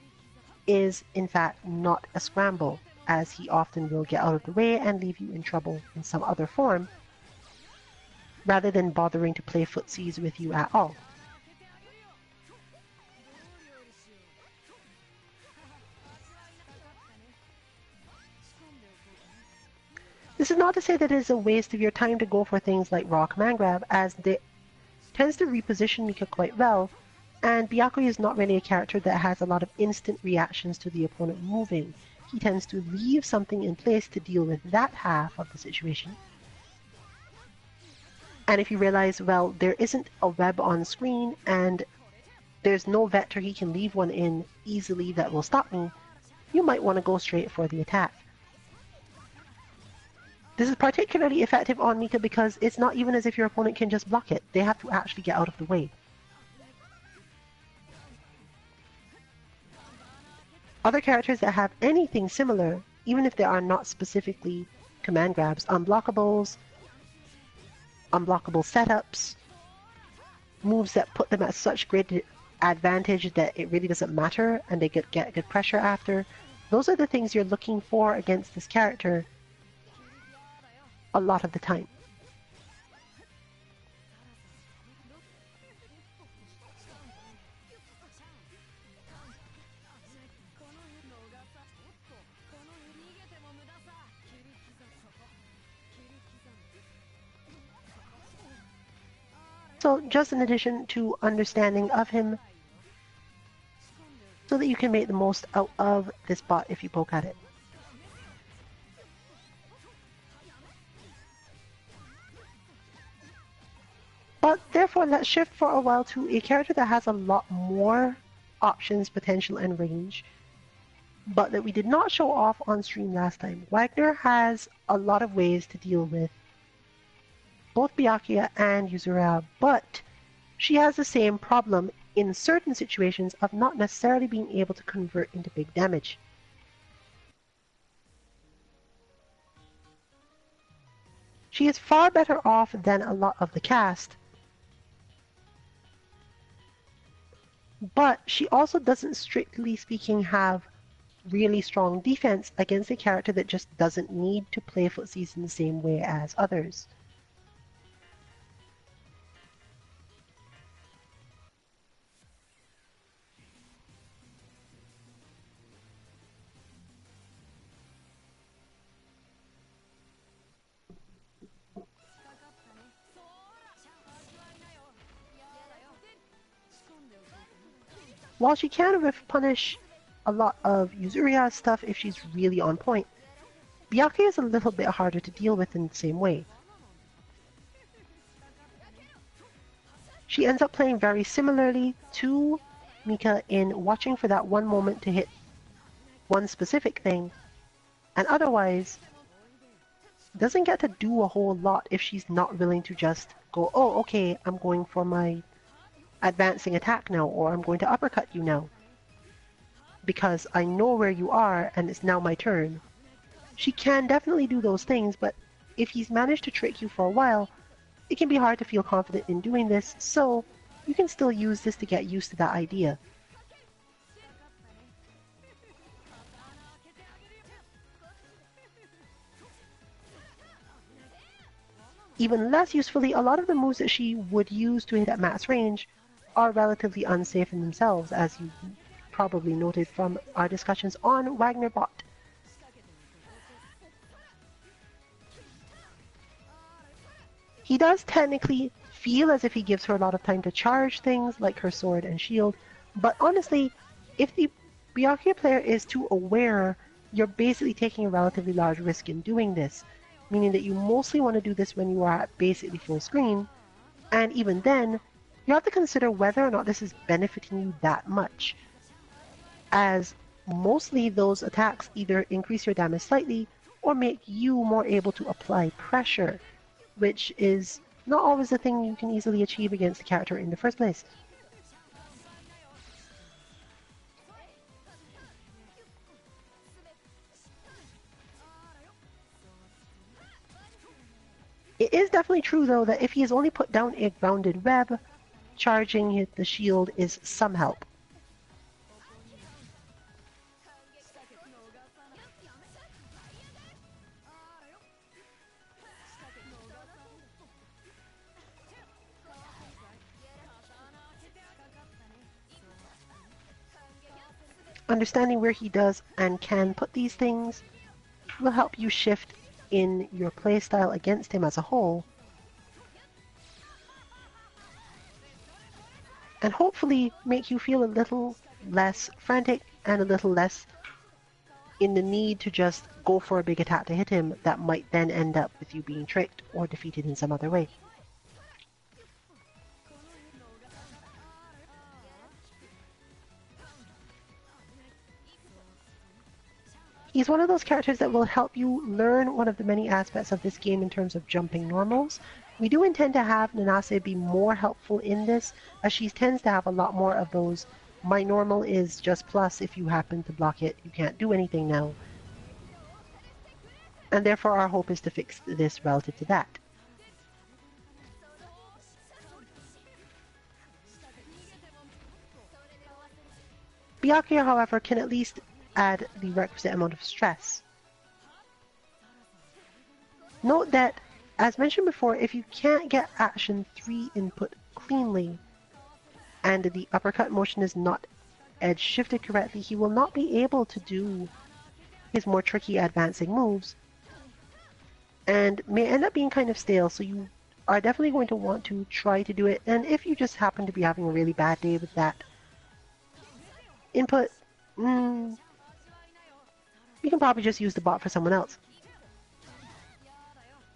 S1: is in fact not a scramble, as he often will get out of the way and leave you in trouble in some other form, rather than bothering to play footsies with you at all. This is not to say that it is a waste of your time to go for things like raw command grab, as it tends to reposition Mika quite well, and Byakuya is not really a character that has a lot of instant reactions to the opponent moving. He tends to leave something in place to deal with that half of the situation. And if you realize, well, there isn't a web on screen and there's no vector he can leave one in easily that will stop me, you might want to go straight for the attack. This is particularly effective on Mika because it's not even as if your opponent can just block it. They have to actually get out of the way. Other characters that have anything similar, even if they are not specifically command grabs, unblockables, unblockable setups, moves that put them at such great advantage that it really doesn't matter and they get good pressure after, those are the things you're looking for against this character a lot of the time. So just in addition to understanding of him, so that you can make the most out of this bot if you poke at it. But therefore, let's shift for a while to a character that has a lot more options, potential, and range, but that we did not show off on stream last time. Wagner has a lot of ways to deal with both Byakuya and Yuzuriha, but she has the same problem in certain situations of not necessarily being able to convert into big damage. She is far better off than a lot of the cast, but she also doesn't, strictly speaking, have really strong defense against a character that just doesn't need to play footsies in the same way as others. While she can punish a lot of Yuzuriha's stuff if she's really on point, Byakuya is a little bit harder to deal with in the same way. She ends up playing very similarly to Mika in watching for that one moment to hit one specific thing, and otherwise doesn't get to do a whole lot if she's not willing to just go, oh, okay, I'm going for my advancing attack now, or I'm going to uppercut you now, because I know where you are and it's now my turn. She can definitely do those things, but if he's managed to trick you for a while, it can be hard to feel confident in doing this, so you can still use this to get used to that idea. Even less usefully, a lot of the moves that she would use to hit at max range are relatively unsafe in themselves, as you probably noted from our discussions on Wagner Bot. He does technically feel as if he gives her a lot of time to charge things like her sword and shield, but honestly, if the Byakuya player is too aware, you're basically taking a relatively large risk in doing this, meaning that you mostly want to do this when you are at basically full screen, and even then, you have to consider whether or not this is benefiting you that much, as mostly those attacks either increase your damage slightly or make you more able to apply pressure, which is not always the thing you can easily achieve against the character in the first place. It is definitely true, though, that if he has only put down a grounded web, charging the shield is some help. Understanding where he does and can put these things will help you shift in your playstyle against him as a whole, and hopefully make you feel a little less frantic and a little less in the need to just go for a big attack to hit him that might then end up with you being tricked or defeated in some other way. He's one of those characters that will help you learn one of the many aspects of this game in terms of jumping normals. We do intend to have Nanase be more helpful in this, as she tends to have a lot more of those my normal is just plus, if you happen to block it, you can't do anything now. And therefore our hope is to fix this relative to that. Byakuya, however, can at least add the requisite amount of stress. Note that, as mentioned before, if you can't get action 3 input cleanly, and the uppercut motion is not edge shifted correctly, he will not be able to do his more tricky advancing moves, and may end up being kind of stale, so you are definitely going to want to try to do it, and if you just happen to be having a really bad day with that input, you can probably just use the bot for someone else.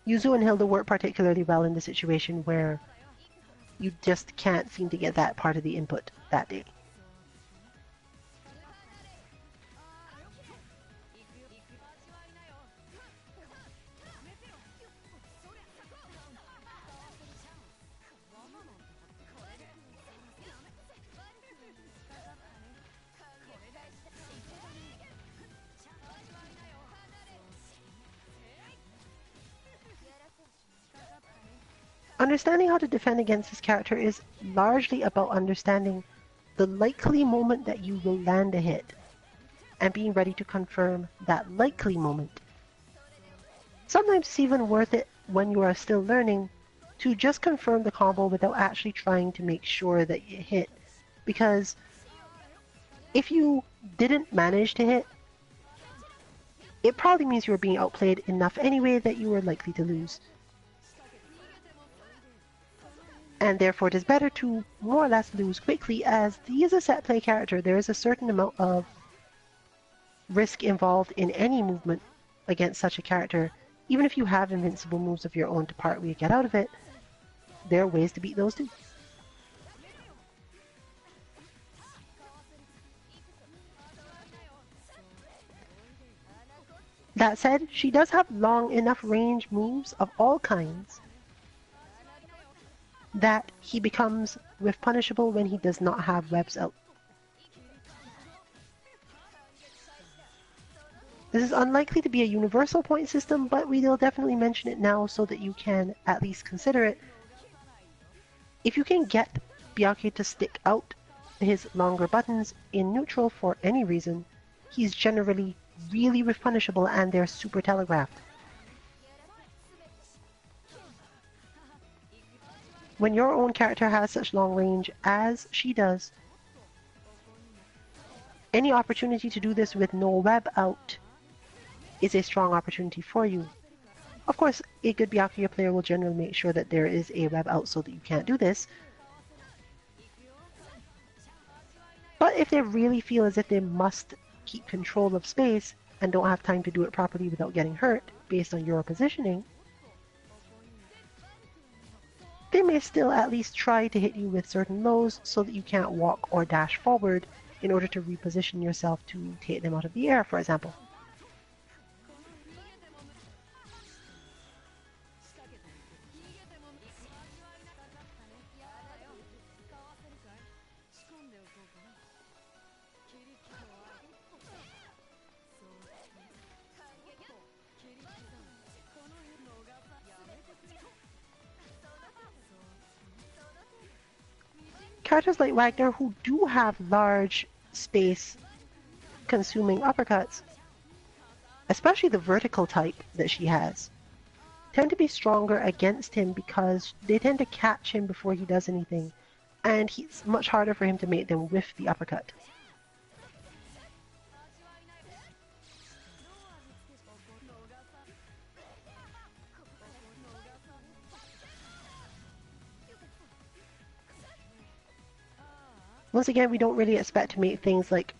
S1: Yuzu and Hilda work particularly well in the situation where you just can't seem to get that part of the input that day. Understanding how to defend against this character is largely about understanding the likely moment that you will land a hit, and being ready to confirm that likely moment. Sometimes it's even worth it when you are still learning to just confirm the combo without actually trying to make sure that you hit, because if you didn't manage to hit, it probably means you were being outplayed enough anyway that you were likely to lose. And therefore it is better to more or less lose quickly, as he is a set play character. There is a certain amount of risk involved in any movement against such a character. Even if you have invincible moves of your own to partly get out of it, there are ways to beat those too. That said, she does have long enough range moves of all kinds that he becomes whiff punishable when he does not have webs out. This is unlikely to be a universal point system, but we will definitely mention it now so that you can at least consider it. If you can get Byakuya to stick out his longer buttons in neutral for any reason, he's generally really punishable and they're super telegraphed. When your own character has such long range as she does, any opportunity to do this with no web out is a strong opportunity for you. Of course, a good Byakuya player will generally make sure that there is a web out so that you can't do this. But if they really feel as if they must keep control of space and don't have time to do it properly without getting hurt based on your positioning, they may still at least try to hit you with certain lows so that you can't walk or dash forward in order to reposition yourself to take them out of the air, for example. Characters like Wagner, who do have large space-consuming uppercuts, especially the vertical type that she has, tend to be stronger against him because they tend to catch him before he does anything, and it's much harder for him to make them whiff the uppercut. Once again, we don't really expect to make things like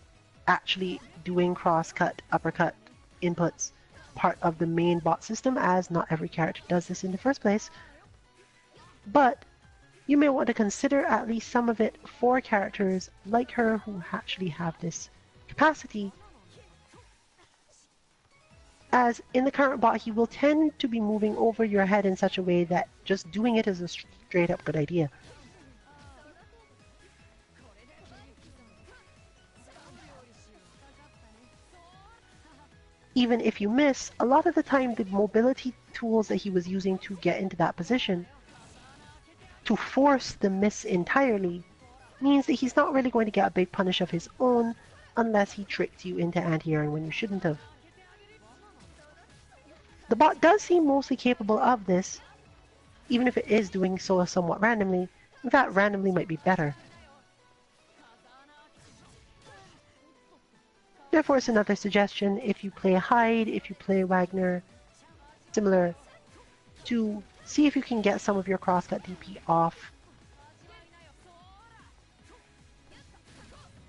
S1: actually doing cross-cut, uppercut inputs part of the main bot system, as not every character does this in the first place. But you may want to consider at least some of it for characters like her who actually have this capacity, as in the current bot he will tend to be moving over your head in such a way that just doing it is a straight up good idea. Even if you miss, a lot of the time the mobility tools that he was using to get into that position to force the miss entirely means that he's not really going to get a big punish of his own unless he tricked you into anti-airing when you shouldn't have. The bot does seem mostly capable of this, even if it is doing so somewhat randomly. In fact, randomly might be better. Therefore, it's another suggestion if you play Hyde, if you play Wagner, similar, to see if you can get some of your crosscut DP off.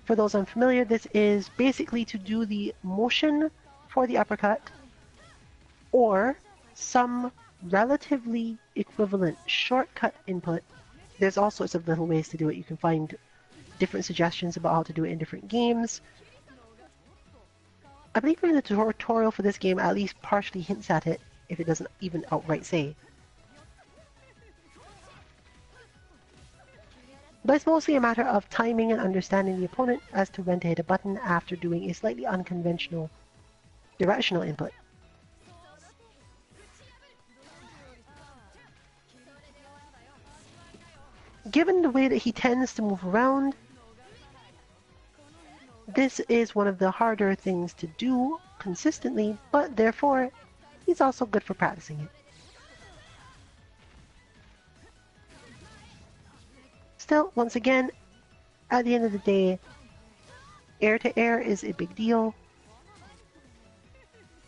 S1: For those unfamiliar, this is basically to do the motion for the uppercut or some relatively equivalent shortcut input. There's all sorts of little ways to do it. You can find different suggestions about how to do it in different games. I believe the tutorial for this game at least partially hints at it, if it doesn't even outright say. But it's mostly a matter of timing and understanding the opponent as to when to hit a button after doing a slightly unconventional directional input. Given the way that he tends to move around, this is one of the harder things to do consistently, but therefore, he's also good for practicing it. Still, once again, at the end of the day, air-to-air is a big deal,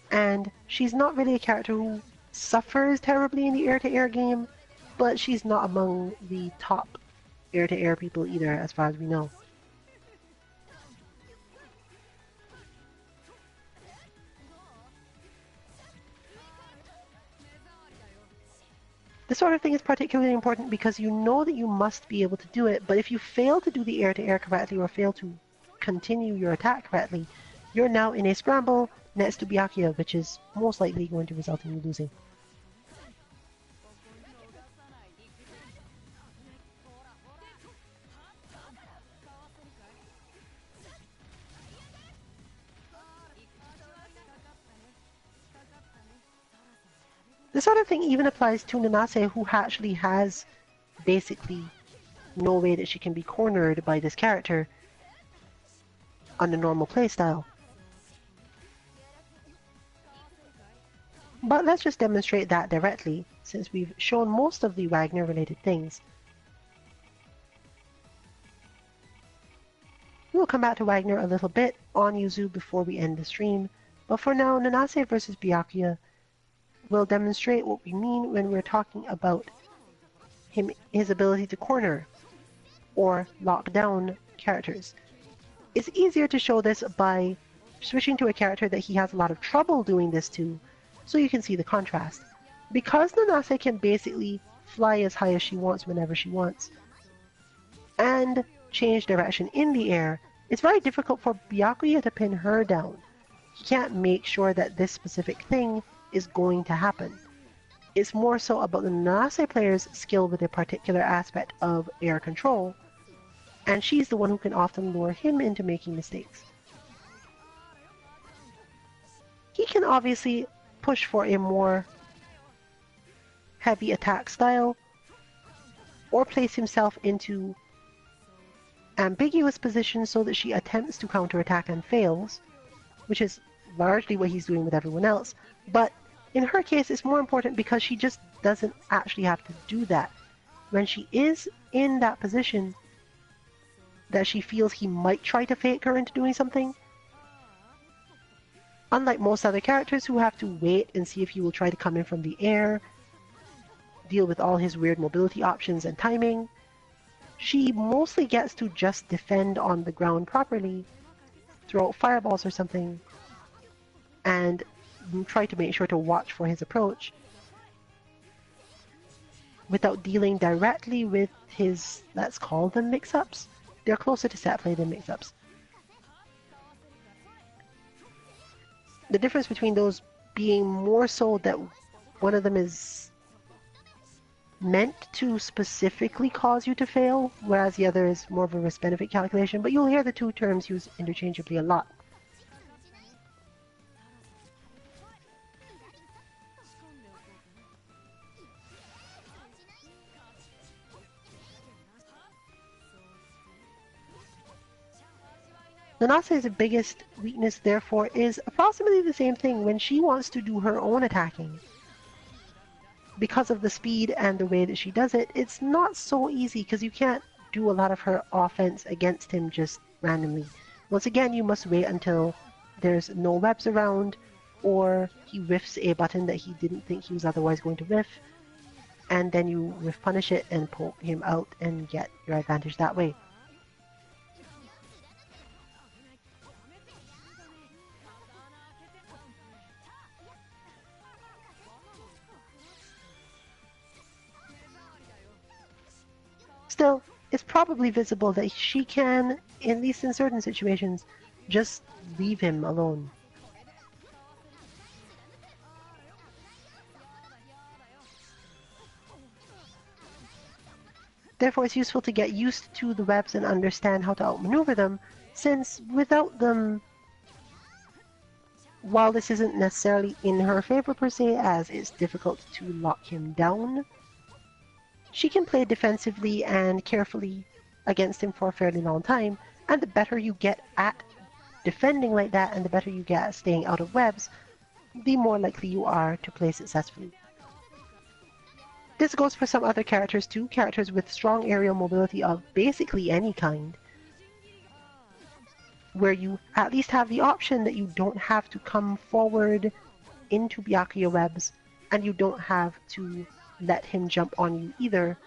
S1: and she's not really a character who suffers terribly in the air-to-air game, but she's not among the top air-to-air people either, as far as we know. This sort of thing is particularly important because you know that you must be able to do it, but if you fail to do the air-to-air correctly or fail to continue your attack correctly, you're now in a scramble next to Byakuya, which is most likely going to result in you losing. This sort of thing even applies to Nanase, who actually has basically no way that she can be cornered by this character on the normal playstyle. But let's just demonstrate that directly, since we've shown most of the Wagner related things. We will come back to Wagner a little bit on Yuzu before we end the stream, but for now, Nanase versus Byakuya will demonstrate what we mean when we're talking about his ability to corner or lock down characters. It's easier to show this by switching to a character that he has a lot of trouble doing this to, so you can see the contrast. Because Nanase can basically fly as high as she wants whenever she wants, and change direction in the air, it's very difficult for Byakuya to pin her down. He can't make sure that this specific thing is going to happen. It's more so about the Nanase player's skill with a particular aspect of air control, and she's the one who can often lure him into making mistakes. He can obviously push for a more heavy attack style, or place himself into ambiguous positions so that she attempts to counterattack and fails, which is largely what he's doing with everyone else. But in her case, it's more important because she just doesn't actually have to do that. When she is in that position that she feels he might try to fake her into doing something, unlike most other characters who have to wait and see if he will try to come in from the air, deal with all his weird mobility options and timing, she mostly gets to just defend on the ground properly, throw out fireballs or something, and try to make sure to watch for his approach without dealing directly with his, let's call them mix-ups. They're closer to set play than mix-ups. The difference between those being more so that one of them is meant to specifically cause you to fail, whereas the other is more of a risk-benefit calculation, but you'll hear the two terms used interchangeably a lot. Nanase's biggest weakness, therefore, is approximately the same thing when she wants to do her own attacking. Because of the speed and the way that she does it, it's not so easy because you can't do a lot of her offense against him just randomly. Once again, you must wait until there's no webs around, or he whiffs a button that he didn't think he was otherwise going to whiff, and then you whiff punish it and poke him out and get your advantage that way. Still, it's probably visible that she can, at least in certain situations, just leave him alone. Therefore, it's useful to get used to the webs and understand how to outmaneuver them, since without them, while this isn't necessarily in her favor per se, as it's difficult to lock him down, she can play defensively and carefully against him for a fairly long time, and the better you get at defending like that and the better you get at staying out of webs, the more likely you are to play successfully. This goes for some other characters too, characters with strong aerial mobility of basically any kind, where you at least have the option that you don't have to come forward into Byakuya webs, and you don't have to let him jump on you either.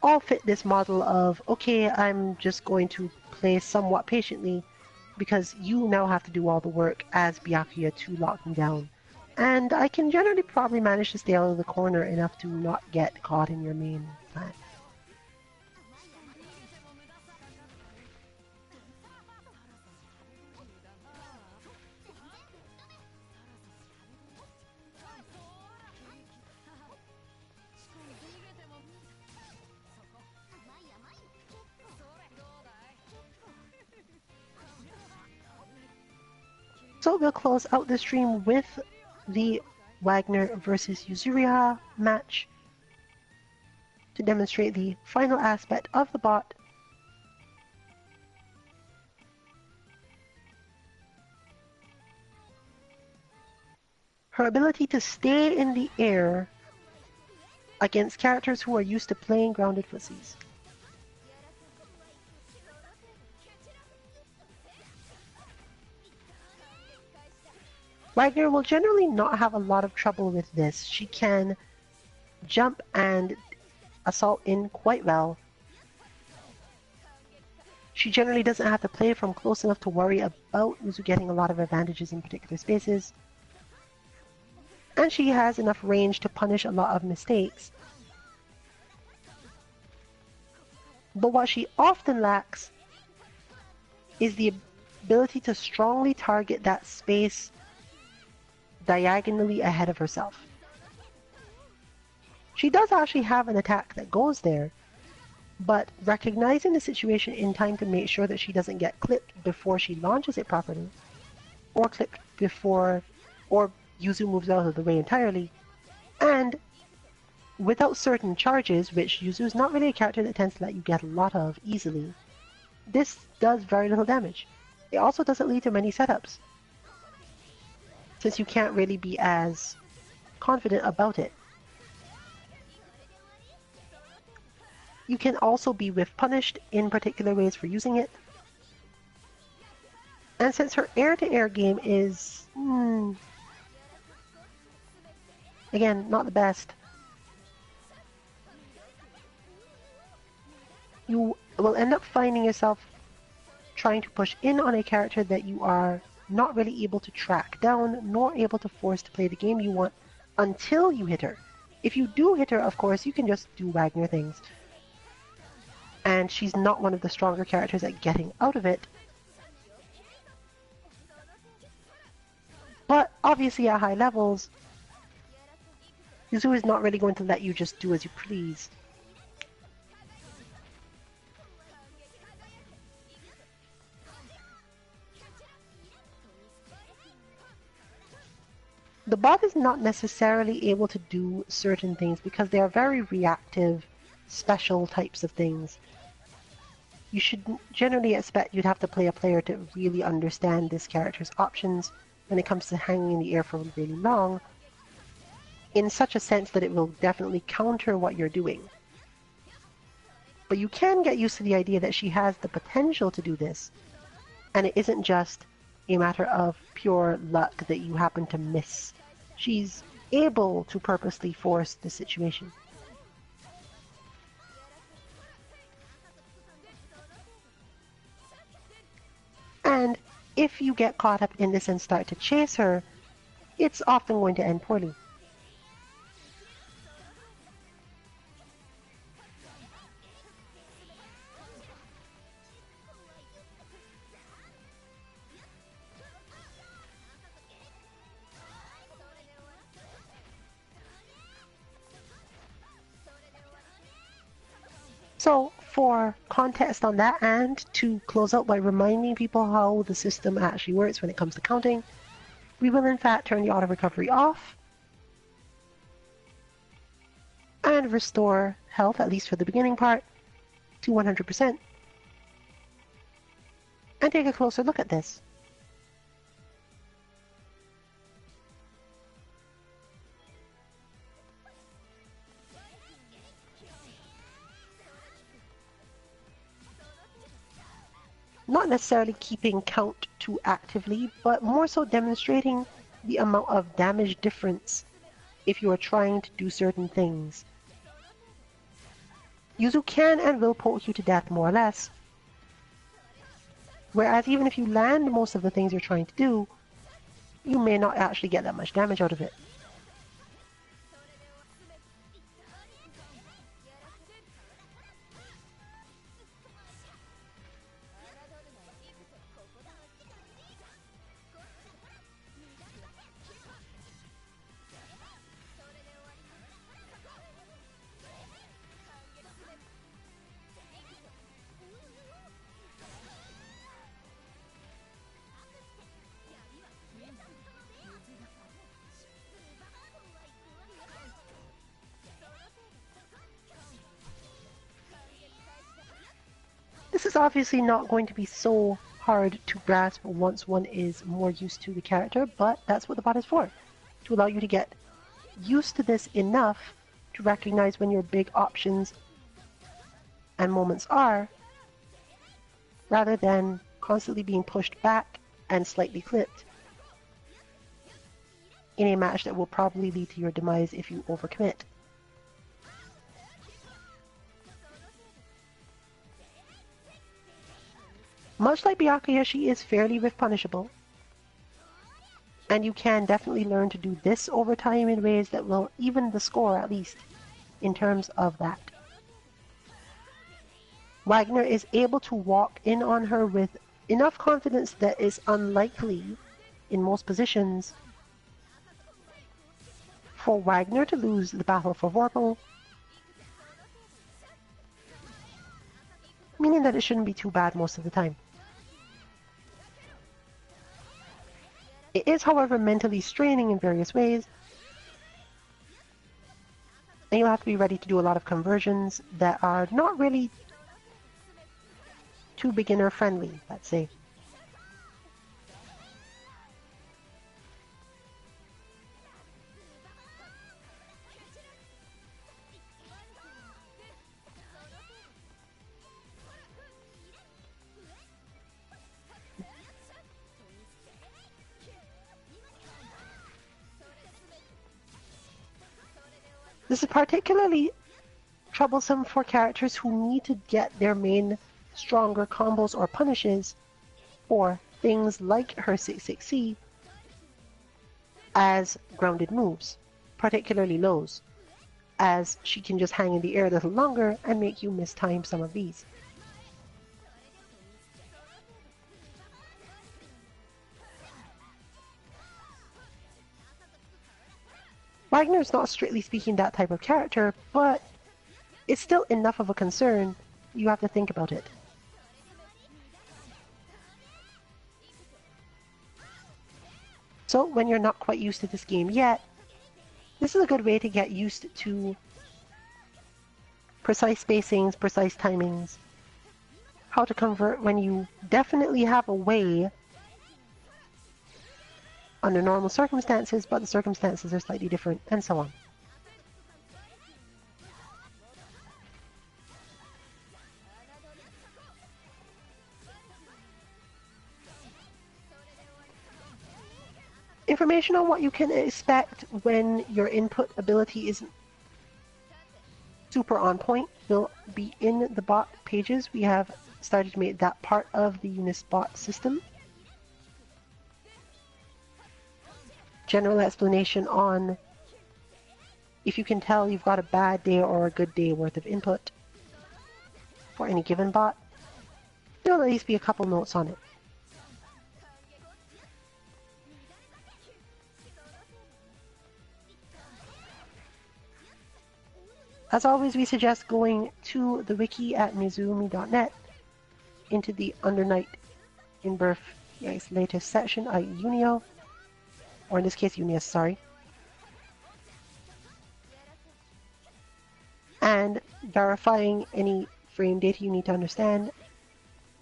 S1: All fit this model of, okay, I'm just going to play somewhat patiently because you now have to do all the work as Byakuya to lock me down. And I can generally probably manage to stay out of the corner enough to not get caught in your main plan. So we'll close out the stream with the Wagner versus Yuzuriha match to demonstrate the final aspect of the bot. Her ability to stay in the air against characters who are used to playing grounded footsies. Wagner will generally not have a lot of trouble with this. She can jump and assault in quite well. She generally doesn't have to play from close enough to worry about Yuzu getting a lot of advantages in particular spaces. And she has enough range to punish a lot of mistakes. But what she often lacks is the ability to strongly target that space diagonally ahead of herself. She does actually have an attack that goes there, but recognizing the situation in time to make sure that she doesn't get clipped before she launches it properly, or clipped before, or Yuzu moves out of the way entirely, and without certain charges, which Yuzu is not really a character that tends to let you get a lot of easily, this does very little damage. It also doesn't lead to many setups, since you can't really be as confident about it. You can also be whiff punished in particular ways for using it. And since her air-to-air game is, again, not the best, you will end up finding yourself trying to push in on a character that you are not really able to track down, nor able to force to play the game you want until you hit her. If you do hit her, of course, you can just do Wagner things. And she's not one of the stronger characters at getting out of it. But obviously at high levels, Yuzu is not really going to let you just do as you please. The bot is not necessarily able to do certain things because they are very reactive, special types of things. You should generally expect you'd have to play a player to really understand this character's options when it comes to hanging in the air for really long, in such a sense that it will definitely counter what you're doing. But you can get used to the idea that she has the potential to do this, and it isn't just a matter of pure luck that you happen to miss. She's able to purposely force the situation. And if you get caught up in this and start to chase her, it's often going to end poorly. So, for context on that, and to close out by reminding people how the system actually works when it comes to counting, we will in fact turn the auto recovery off and restore health, at least for the beginning part, to 100%. And take a closer look at this. Not necessarily keeping count too actively, but more so demonstrating the amount of damage difference if you are trying to do certain things. Yuzu can and will poke you to death more or less, whereas even if you land most of the things you're trying to do, you may not actually get that much damage out of it. is obviously not going to be so hard to grasp once one is more used to the character, but that's what the bot is for, to allow you to get used to this enough to recognize when your big options and moments are, rather than constantly being pushed back and slightly clipped in a match that will probably lead to your demise if you overcommit. Much like Byakuya, she is fairly whiff punishable, and you can definitely learn to do this over time in ways that will even the score, at least, in terms of that. Wagner is able to walk in on her with enough confidence that is unlikely, in most positions, for Wagner to lose the battle for Vorpal, meaning that it shouldn't be too bad most of the time. It is, however, mentally straining in various ways, and you'll have to be ready to do a lot of conversions that are not really too beginner friendly, let's say. This is particularly troublesome for characters who need to get their main stronger combos or punishes, or things like her 6-6C, as grounded moves, particularly lows, as she can just hang in the air a little longer and make you mistime some of these. Wagner's not strictly speaking that type of character, but it's still enough of a concern you have to think about it. So when you're not quite used to this game yet, this is a good way to get used to precise spacings, precise timings, how to convert when you definitely have a way under normal circumstances, but the circumstances are slightly different, and so on. Information on what you can expect when your input ability isn't super on point will be in the bot pages. We have started to make that part of the UNIST Bot system. General explanation on if you can tell you've got a bad day or a good day worth of input for any given bot. There'll at least be a couple notes on it. As always, we suggest going to the wiki at mizumi.net into the Under Night in Birth latest section, i.e. Unio, or in this case UNIST, sorry, and verifying any frame data you need to understand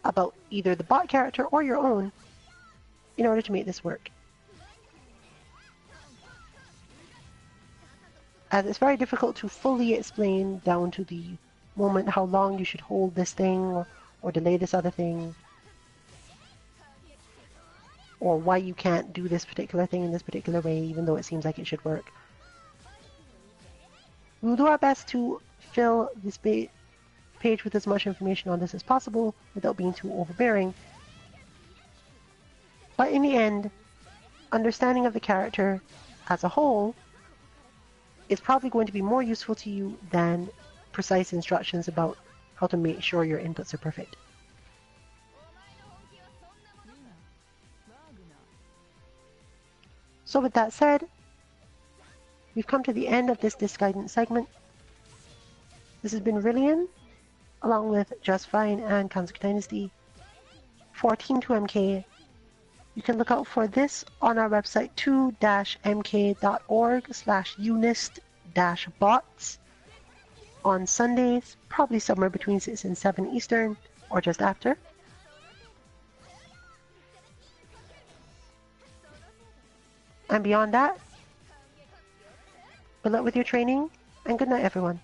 S1: about either the bot character or your own in order to make this work. As it's very difficult to fully explain down to the moment how long you should hold this thing or delay this other thing, or why you can't do this particular thing in this particular way even though it seems like it should work. We'll do our best to fill this page with as much information on this as possible without being too overbearing. But in the end, understanding of the character as a whole is probably going to be more useful to you than precise instructions about how to make sure your inputs are perfect. So with that said, we've come to the end of this disc guidance segment. This has been Rillian, along with Just Fine and Kansuki Dynasty for Team 2MK. You can look out for this on our website 2-mk.org/UNIST-bots on Sundays, probably somewhere between 6 and 7 Eastern. or just after. And beyond that, good luck with your training, and good night, everyone.